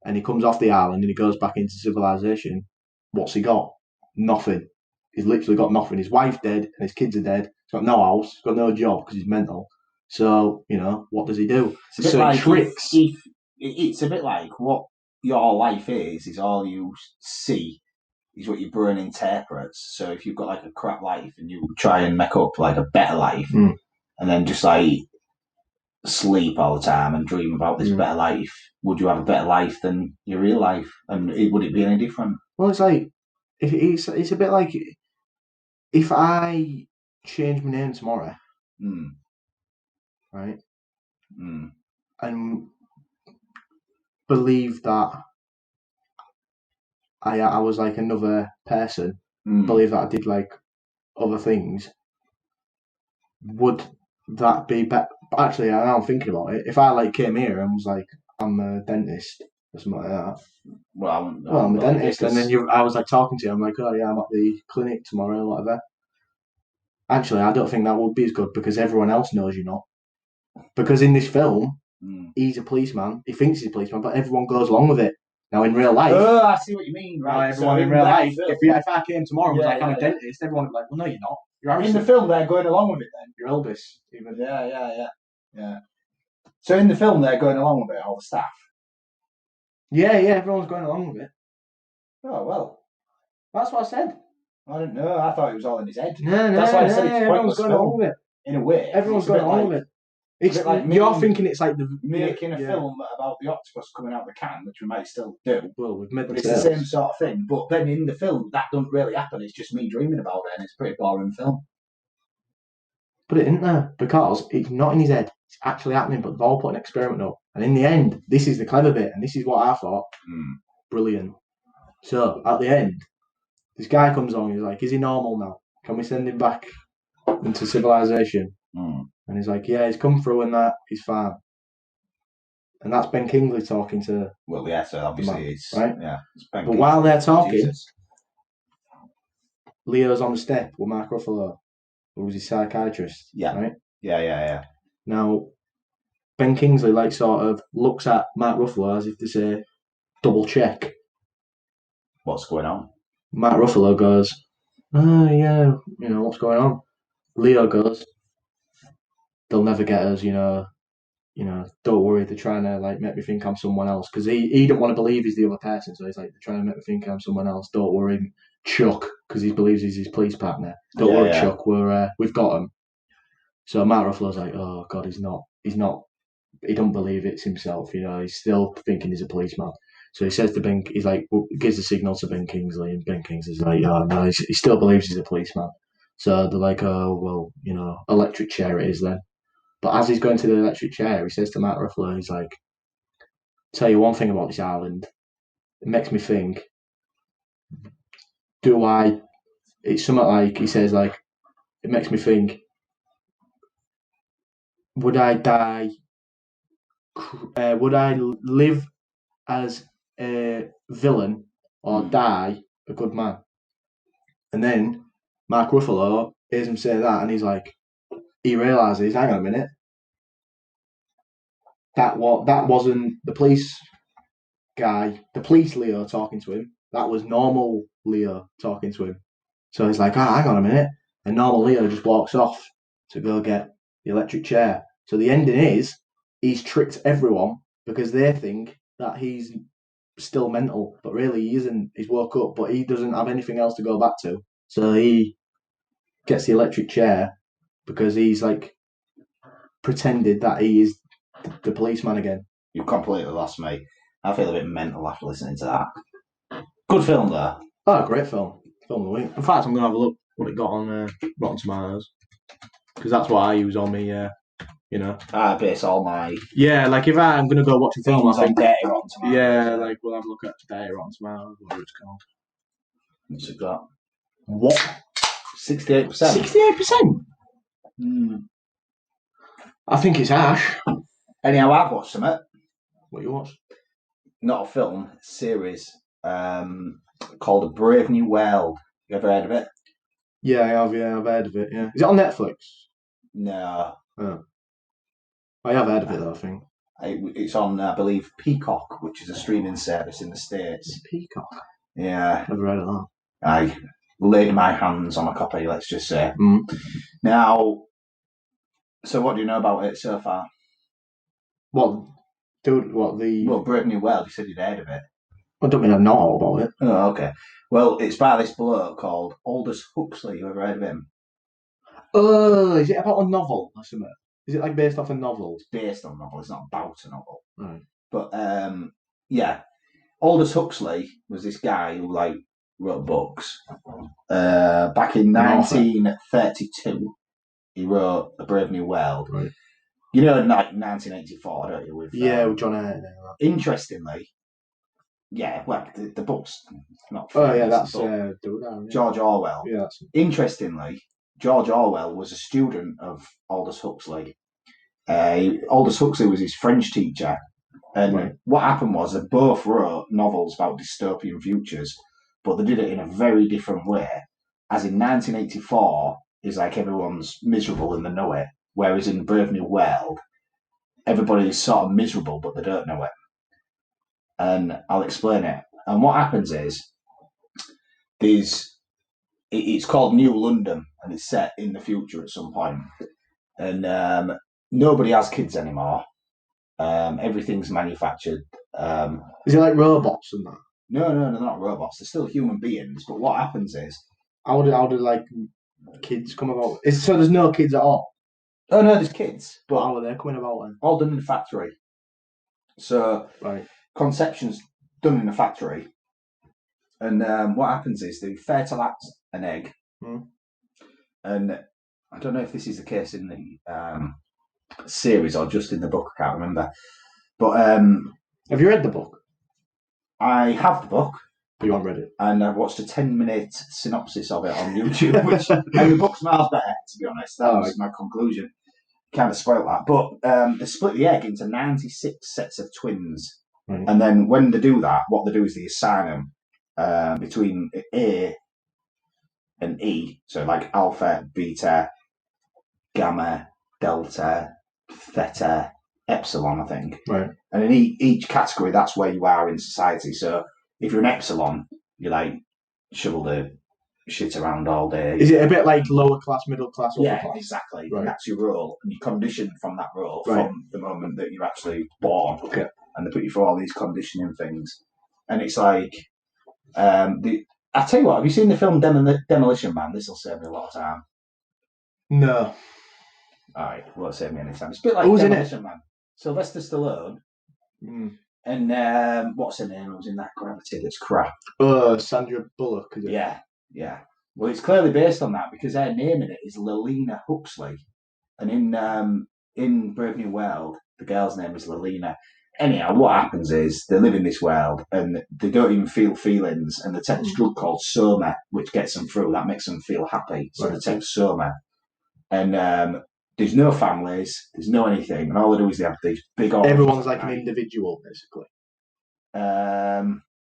and he comes off the island and he goes back into civilization, what's he got? Nothing. He's literally got nothing. His wife's dead and his kids are dead. He's got no house. He's got no job because he's mental. So, what does he do? So like tricks. it's a bit like what your life is all you see is what your brain interprets. So if you've got like a crap life and you try and make up like a better life, and then just like sleep all the time and dream about this better life, would you have a better life than your real life? And would it be any different? Well, it's like it's a bit like if I change my name tomorrow, right, and believe that I was like another person, believe that I did like other things, would that be better? Actually, now I'm thinking about it. If I like came here and was like, I'm a dentist or something like that. Well, I'm a dentist, and then I was like talking to you. I'm like, oh yeah, I'm at the clinic tomorrow or whatever. Actually, I don't think that would be as good because everyone else knows you're not. Because in this film, he's a policeman. He thinks he's a policeman, but everyone goes along with it. Now, in real life... Oh, I see what you mean. Right. Everyone in real life, if I came tomorrow and was like, I'm a dentist, everyone would be like, well, no, you're not. You're in the film, they're going along with it then. You're Elbis. Even. Yeah. So in the film, they're going along with it, all the staff? Yeah, everyone's going along with it. Oh, well. That's what I said. I don't know. I thought it was all in his head. No, that's why I said it's everyone's going along with it. In a way. Everyone's going along with it. It's like you're thinking it's like making a film about the octopus coming out of the can, which we might still do. Well, we've made but it's the same sort of thing. But then in the film, that doesn't really happen. It's just me dreaming about it, and it's a pretty boring film. But it isn't there because it's not in his head. It's actually happening. But they've all put an experiment up, and in the end, this is the clever bit, and this is what I thought. Brilliant. So at the end, this guy comes on. He's like, "Is he normal now? Can we send him back into civilization?" And he's like, yeah, he's come through and that, he's fine. And that's Ben Kingsley talking to... Well, yeah, so obviously it's... Right? Yeah. It's Ben Kingsley. While they're talking, Leo's on the step with Mark Ruffalo, who was his psychiatrist. Yeah. Right? Yeah. Now, Ben Kingsley, like, sort of looks at Mark Ruffalo as if to say, double check. What's going on? Mark Ruffalo goes, oh, yeah, what's going on? Leo goes, they'll never get us, don't worry, they're trying to like make me think I'm someone else because he don't want to believe he's the other person, so he's like, they're trying to make me think I'm someone else. Don't worry, Chuck, because he believes he's his police partner. Don't worry, Chuck, we've got him. So Mark Ruffalo's like, oh god, he's not, he don't believe it's himself, he's still thinking he's a policeman. So he says to Ben, he's like, gives the signal to Ben Kingsley, and Ben Kingsley's like, oh no, he still believes he's a policeman. So they're like, oh well, electric chair it is then. But as he's going to the electric chair, he says to Mark Ruffalo, he's like, tell you one thing about this island. It makes me think, it's something like, he says like, it makes me think, would I die, would I live as a villain or die a good man? And then Mark Ruffalo hears him say that and he's like, he realises, hang on a minute, that wasn't the police guy, the police Leo talking to him. That was normal Leo talking to him. So he's like, hang on a minute. And normal Leo just walks off to go get the electric chair. So the ending is, he's tricked everyone because they think that he's still mental, but really he isn't. He's woke up, but he doesn't have anything else to go back to. So he gets the electric chair because he's like pretended that he is the policeman again. You've completely lost me. I feel a bit mental after listening to that. Good film, though. Oh, great film. Film of the week. In fact, I'm going to have a look what it got on Rotten Tomatoes. Because that's what I use on me, I base all my... Yeah, like if I'm going to go watch a film, I think... Dirty Rotten Tomatoes. Yeah, like we'll have a look at Dirty Rotten Tomatoes, whatever it's called. What's it got? What? 68%? 68%? I think it's Ash. Anyhow, I've watched something. What you watched? Not a film, a series called A Brave New World. You ever heard of it? Yeah, I have. Yeah, I've heard of it. Yeah, is it on Netflix? No. Oh. I have heard of it though, I think. It's on, I believe, Peacock, which is a streaming service in the States. Peacock? Yeah. Never heard of that. I laid my hands on a copy, let's just say. Now, so what do you know about it so far? What? Dude, what the? Well, Brave New World. You said you'd heard of it. I don't mean I know all about it. Oh, okay. Well, it's by this bloke called Aldous Huxley. You ever heard of him? Oh, is it about a novel or something? Is it like based off a novel? It's based on a novel. It's not about a novel. Right. But yeah, Aldous Huxley was this guy who like wrote books. Back in 1932, he wrote A Brave New World. Right. You know, like 1984, don't you? With John Hurt. Interestingly, yeah, well, the book's not. Oh yeah, famous, that's George Orwell. Yeah. That's... Interestingly, George Orwell was a student of Aldous Huxley. Aldous Huxley was his French teacher, and what happened was they both wrote novels about dystopian futures, but they did it in a very different way. As in 1984, is like everyone's miserable and they know it, whereas in Brave New World, everybody's sort of miserable but they don't know it. And I'll explain it. And what happens is, it's called New London, and it's set in the future at some point. And nobody has kids anymore. Everything's manufactured. Is it like robots and that? No, they're not robots. They're still human beings. But what happens is, how did like kids come about? So there's no kids at all. Oh no, there's kids. But how are they coming about then? All done in the factory. So conception's done in the factory. And what happens is they fertilise an egg. And I don't know if this is the case in the series or just in the book, I can't remember. But have you read the book? I have the book. But you haven't read it? And I've watched a 10-minute synopsis of it on YouTube, which and the book's miles better, to be honest. That was my conclusion. Kind of spoiled that. But they split the egg into 96 sets of twins. And then when they do that, what they do is they assign them between A and E. So like alpha, beta, gamma, delta, theta, epsilon, I think. Right. And in each category, that's where you are in society. So if you're an epsilon, you like shovel the shit around all day. Is it a bit like lower class, middle class, upper class? Yeah, exactly. Right. And that's your role. And you're conditioned from that role from the moment that you're actually born. Okay. And they put you through all these conditioning things. And it's like, I tell you what, have you seen the film Demolition Man? This will save me a lot of time. No. All right, won't save me any time. It's a bit like Demolition Man. Sylvester Stallone. And what's her name? Who was in that Gravity? That's crap. Sandra Bullock. Is it? Yeah. Well, it's clearly based on that because their name in it is Lelina Huxley, and in Brave New World, the girl's name is Lelina. Anyhow, what happens is they live in this world and they don't even feel feelings, and they take this drug called Soma, which gets them through. That makes them feel happy. So they take Soma, and there's no families, there's no anything, and all they do is they have these big. Everyone's like an individual, basically.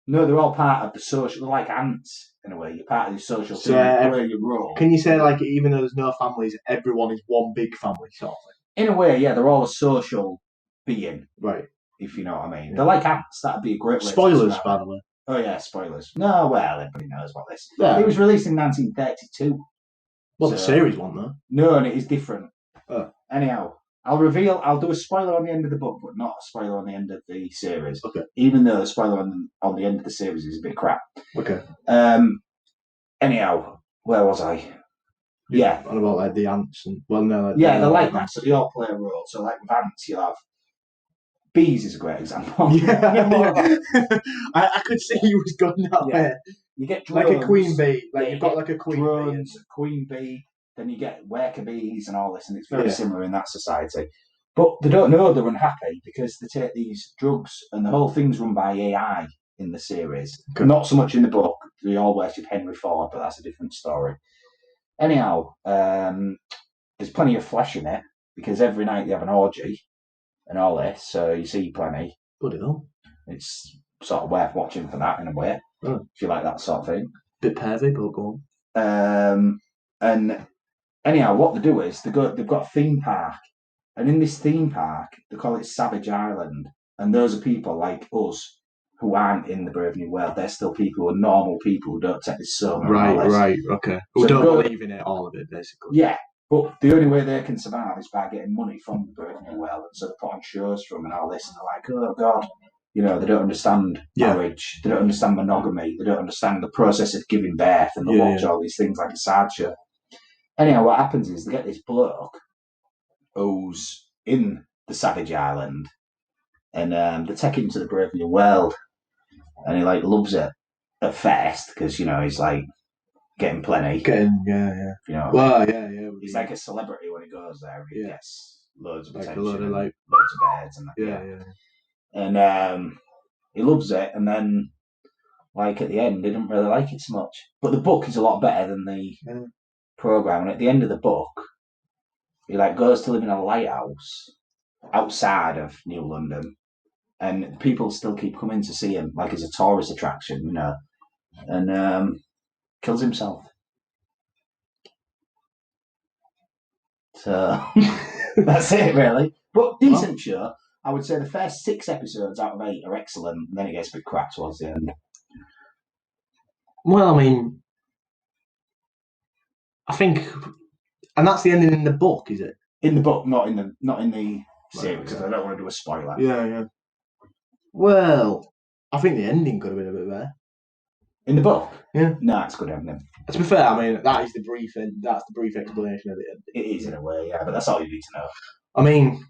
No, they're all part of the social. They're like ants in a way. You're part of the social team. Where you roll. Can you say like even though there's no families, everyone is one big family sort of thing? In a way, yeah, they're all a social being, right? If you know what I mean. Yeah. They're like ants. That'd be a great way. Spoilers, by the way. Oh yeah, spoilers. No, well, everybody knows about this. Yeah. It was released in 1932. Well, the series one though. No, and it is different. Oh. Anyhow, I'll do a spoiler on the end of the book, but not a spoiler on the end of the series. Okay. Even though the spoiler on the end of the series is a bit crap. Okay. Anyhow, where was I? Yeah. What about like the ants and they're like that, so they all play a role. So like with ants, you'll have bees is a great example. Yeah. I could see you was going that way. You get drones, like a queen bee. Like you've got like a queen drones, bee. Queen bee. Then you get worker bees and all this, and it's very similar in that society. But they don't know they're unhappy because they take these drugs, and the whole thing's run by AI in the series. Okay. Not so much in the book. They all worship Henry Ford, but that's a different story. Anyhow, there's plenty of flesh in it because every night they have an orgy and all this, so you see plenty. Bloody hell. It's sort of worth watching for that in a way, if you like that sort of thing. Bit pervy, but go on. And anyhow, what they do is they've got a theme park, and in this theme park they call it Savage Island, and those are people like us who aren't in the Brave New World. They're still people who are normal people who don't take this so right, okay. Who don't believe in it, all of it, basically. Yeah, But the only way they can survive is by getting money from the Brave New World, and so they put on shows for them and all this, and they're like, oh God, they don't understand marriage, they don't understand monogamy, they don't understand the process of giving birth, and they watch all these things like a sideshow. Anyhow, what happens is they get this bloke who's in the Savage Island, and they take him to the Brave New World, and he like loves it at first because he's like getting plenty. He's like a celebrity when he goes there. He gets loads of attention, loads of birds, and that. And he loves it, and then like at the end, he didn't really like it so much. But the book is a lot better than the program. And at the end of the book, he like goes to live in a lighthouse outside of New London, and people still keep coming to see him, like as a tourist attraction, and kills himself. So that's it, really. But decent show. I would say the first 6 episodes out of 8 are excellent, and then it gets a bit crap towards the end. Well, I mean, I think, and that's the ending in the book, is it? In the book, not in the series, because I don't want to do a spoiler. Yeah. Well, I think the ending could have been a bit better. In the book? Yeah. No, it's good ending. To be fair, I mean, that is the brief explanation of the end. It is in a way, yeah, but that's all you need to know. I mean,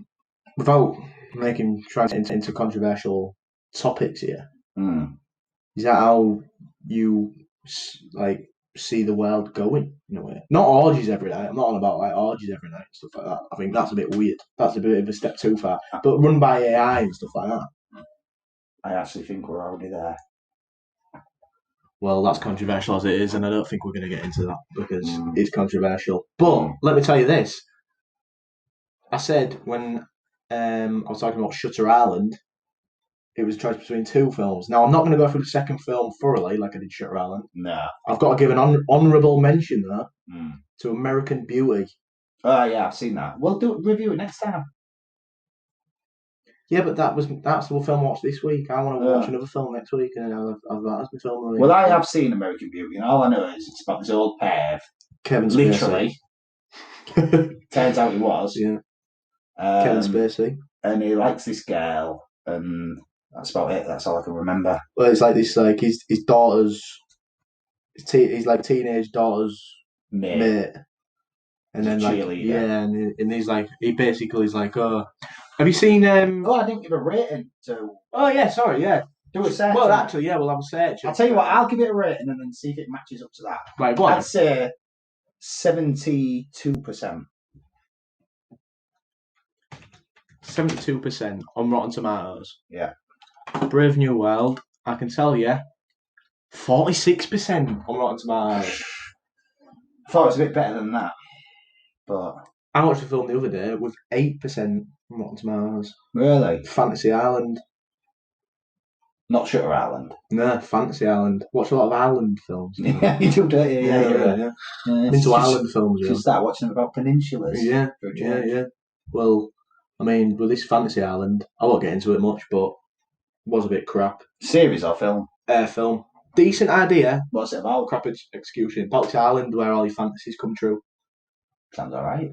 without trying to into controversial topics here, is that how you like see the world going in a way? Not orgies every night. I'm not on about like orgies every night and stuff like that. I think that's a bit weird. That's a bit of a step too far. But run by AI and stuff like that. I actually think we're already there. Well, that's controversial as it is, and I don't think we're going to get into that because it's controversial. But let me tell you this. I said when I was talking about Shutter Island, it was a choice between 2 films. Now, I'm not going to go through the second film thoroughly like I did Shutter Island. No. I've got to give an honourable mention, though, to American Beauty. Oh, yeah, I've seen that. We'll review it next time. Yeah, but that's the film I watched this week. I want to watch another film next week, and that's my film. Well, I have seen American Beauty, and all I know is it's about this old pair. Kevin Spacey. Literally. Turns out he was. Yeah. Kevin Spacey. And he likes this girl, and that's about it. That's all I can remember. Well, it's like this, like his daughter's, he's like teenage daughter's mate. And then like and he's like he basically is like, oh, have you seen I didn't give a rating to. Oh yeah, sorry, yeah. Do a search. Well, actually, yeah, we'll have a search. I'll tell you what, I'll give it a rating and then see if it matches up to that. Right, go on. I'd say 72%. 72% on Rotten Tomatoes. Yeah. Brave New World, I can tell you, 46% on Rotten Tomatoes. I thought it was a bit better than that, but I watched the film the other day with 8% on Rotten Tomatoes. Really? Fantasy Island. Not Shutter Island. No, Fantasy Island. Watch a lot of island films. Yeah, you do, don't you? Yeah. I'm into island films. You should start watching about peninsulas. Yeah. Well, I mean, with this Fantasy Island, I won't get into it much, but it was a bit crap. Series or film? Film. Decent idea. What's it about? Crap execution. Fantasy Island, where all your fantasies come true. Sounds alright.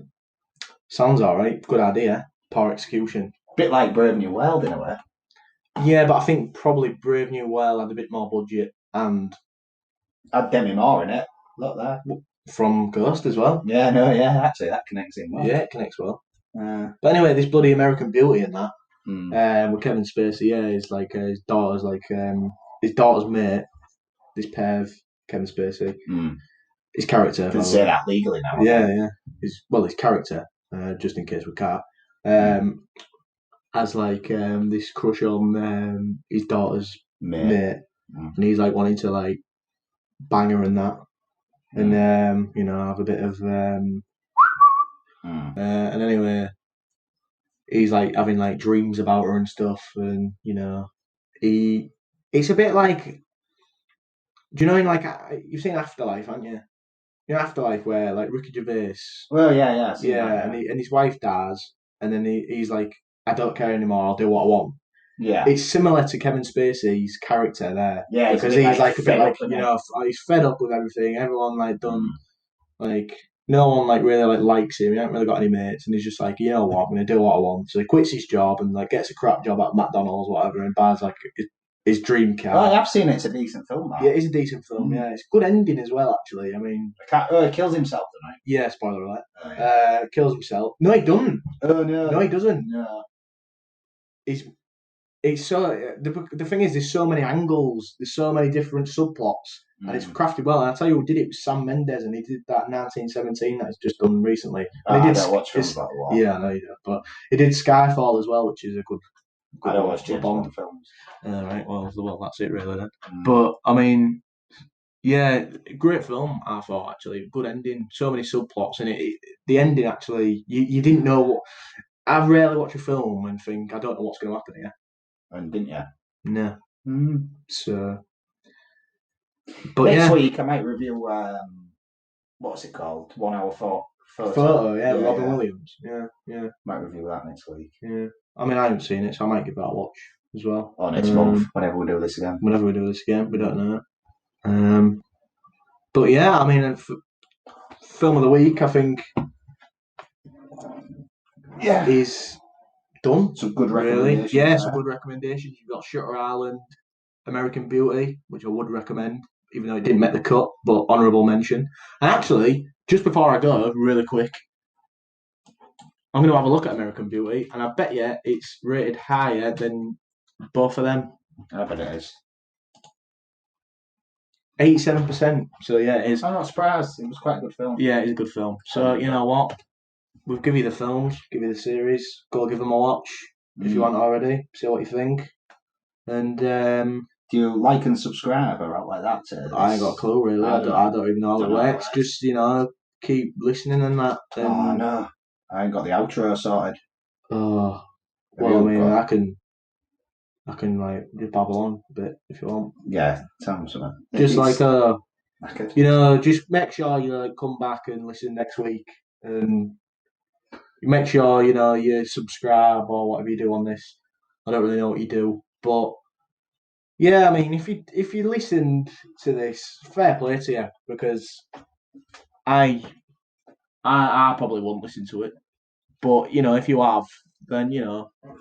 Sounds alright. Good idea. Poor execution. Bit like Brave New World in a way. Yeah, but I think probably Brave New World had a bit more budget and had Demi Moore in it. Look there. From Ghost as well. Yeah, no, yeah, actually that connects in well. Yeah, it connects well. But anyway, this bloody American Beauty and that, with Kevin Spacey, is like his daughter's mate. This pair of Kevin Spacey. His character. You can say that legally now. Yeah. His character, just in case we can't. Has like this crush on his daughter's mate. And he's like wanting to like bang her and that, and have a bit of and anyway, he's like having like dreams about her and stuff, and it's a bit like, do you know in like you've seen Afterlife, haven't you? You know Afterlife where like Ricky Gervais. Well, yeah. And his wife dies, and then he's like, I don't care anymore. I'll do what I want. Yeah, it's similar to Kevin Spacey's character there. Yeah, because he's like a bit like he's fed up with everything. Everyone like done like no one like really like likes him. He hasn't really got any mates, and he's just like, you know what, I'm gonna do what I want. So he quits his job and like gets a crap job at McDonald's, whatever, and buys like his dream car. Oh, I've seen it. It's a decent film, that. Yeah, it's a decent film. Yeah, it's a good ending as well. Actually, I mean, He kills himself tonight. yeah, spoiler alert. Oh, yeah. Kills himself. No, he doesn't. Oh no, No, he doesn't. No. It's so the thing is, there's so many angles, there's so many different subplots, and it's crafted well. And I tell you who did it was Sam Mendes, and he did that 1917 that he's just done recently. And I he did don't watch films like that. Yeah, I know you do, but he did Skyfall as well, which is a good I don't watch James Bond films. All right, well, that's it really then. But I mean, yeah, great film. I thought actually, good ending. So many subplots in it. The ending actually, you didn't know what. I rarely watch a film and think I don't know what's going to happen here. And didn't you? No. So, but next week I might review what's it called? 1 hour photo. Yeah, Robin Williams. Yeah. Might review that next week. Yeah. I mean, I haven't seen it, so I might give that a watch as well. Or next month, whenever we do this again. We don't know. But yeah, I mean, film of the week, I think. Yeah. Is done. Some good recommendations. Yeah, some good recommendations. You've got Shutter Island, American Beauty, which I would recommend, even though it didn't make the cut, but honourable mention. And actually, just before I go, really quick, I'm going to have a look at American Beauty, and I bet you it's rated higher than both of them. I bet it is. 87%. So yeah, it is. I'm not surprised. It was quite a good film. Yeah, it's a good film. So you know what? We'll give you the films, give you the series. Go give them a watch if you want already. See what you think. And do you like and subscribe or out like that? I ain't got a clue really. I don't even know how it works. Just keep listening and that. Oh no, I ain't got the outro sorted. Oh, well, I mean, I can like just babble on a bit if you want. Yeah, tell me something. Just just make sure you come back and listen next week and. Make sure you subscribe or whatever you do on this. I don't really know what you do, but yeah, I mean, if you listened to this, fair play to you, because I probably wouldn't listen to it, but if you have, then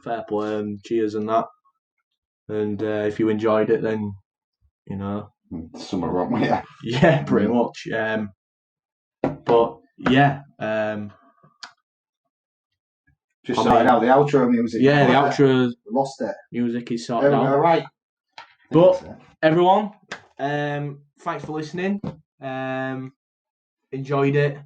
fair play and cheers and that, and if you enjoyed it, then something wrong with you. Yeah, pretty much. But yeah. Just sorted out the outro music. Yeah, the outro. Lost it. Music is sorted out. All right. But everyone, thanks for listening. Enjoyed it.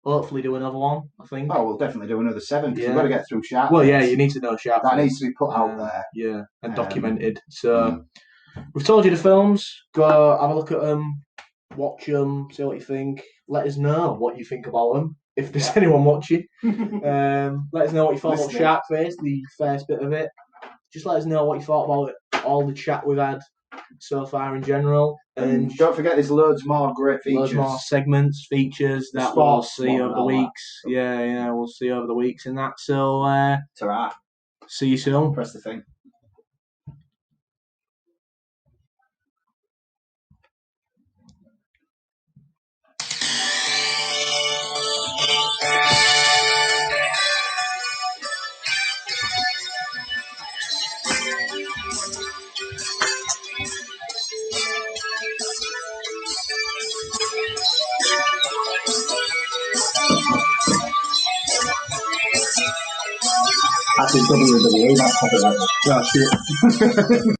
Hopefully do another one, I think. Oh, we'll definitely do another 7 because we've got to get through SharkFace. Well, yeah, you need to know SharkFace. That needs to be put out there. Yeah, and documented. So we've told you the films. Go have a look at them, watch them, see what you think. Let us know what you think about them. If there's anyone watching, let us know what you thought about SharkFace, the first bit of it. Just let us know what you thought about it, all the chat we've had so far in general. And don't forget, there's loads more great features. Loads more segments, features that we'll see over the weeks. Yeah, we'll see over the weeks and that. So, ta-ra. See you soon. Press the thing. Actually, WWE, that's copyrighted. Oh, shit.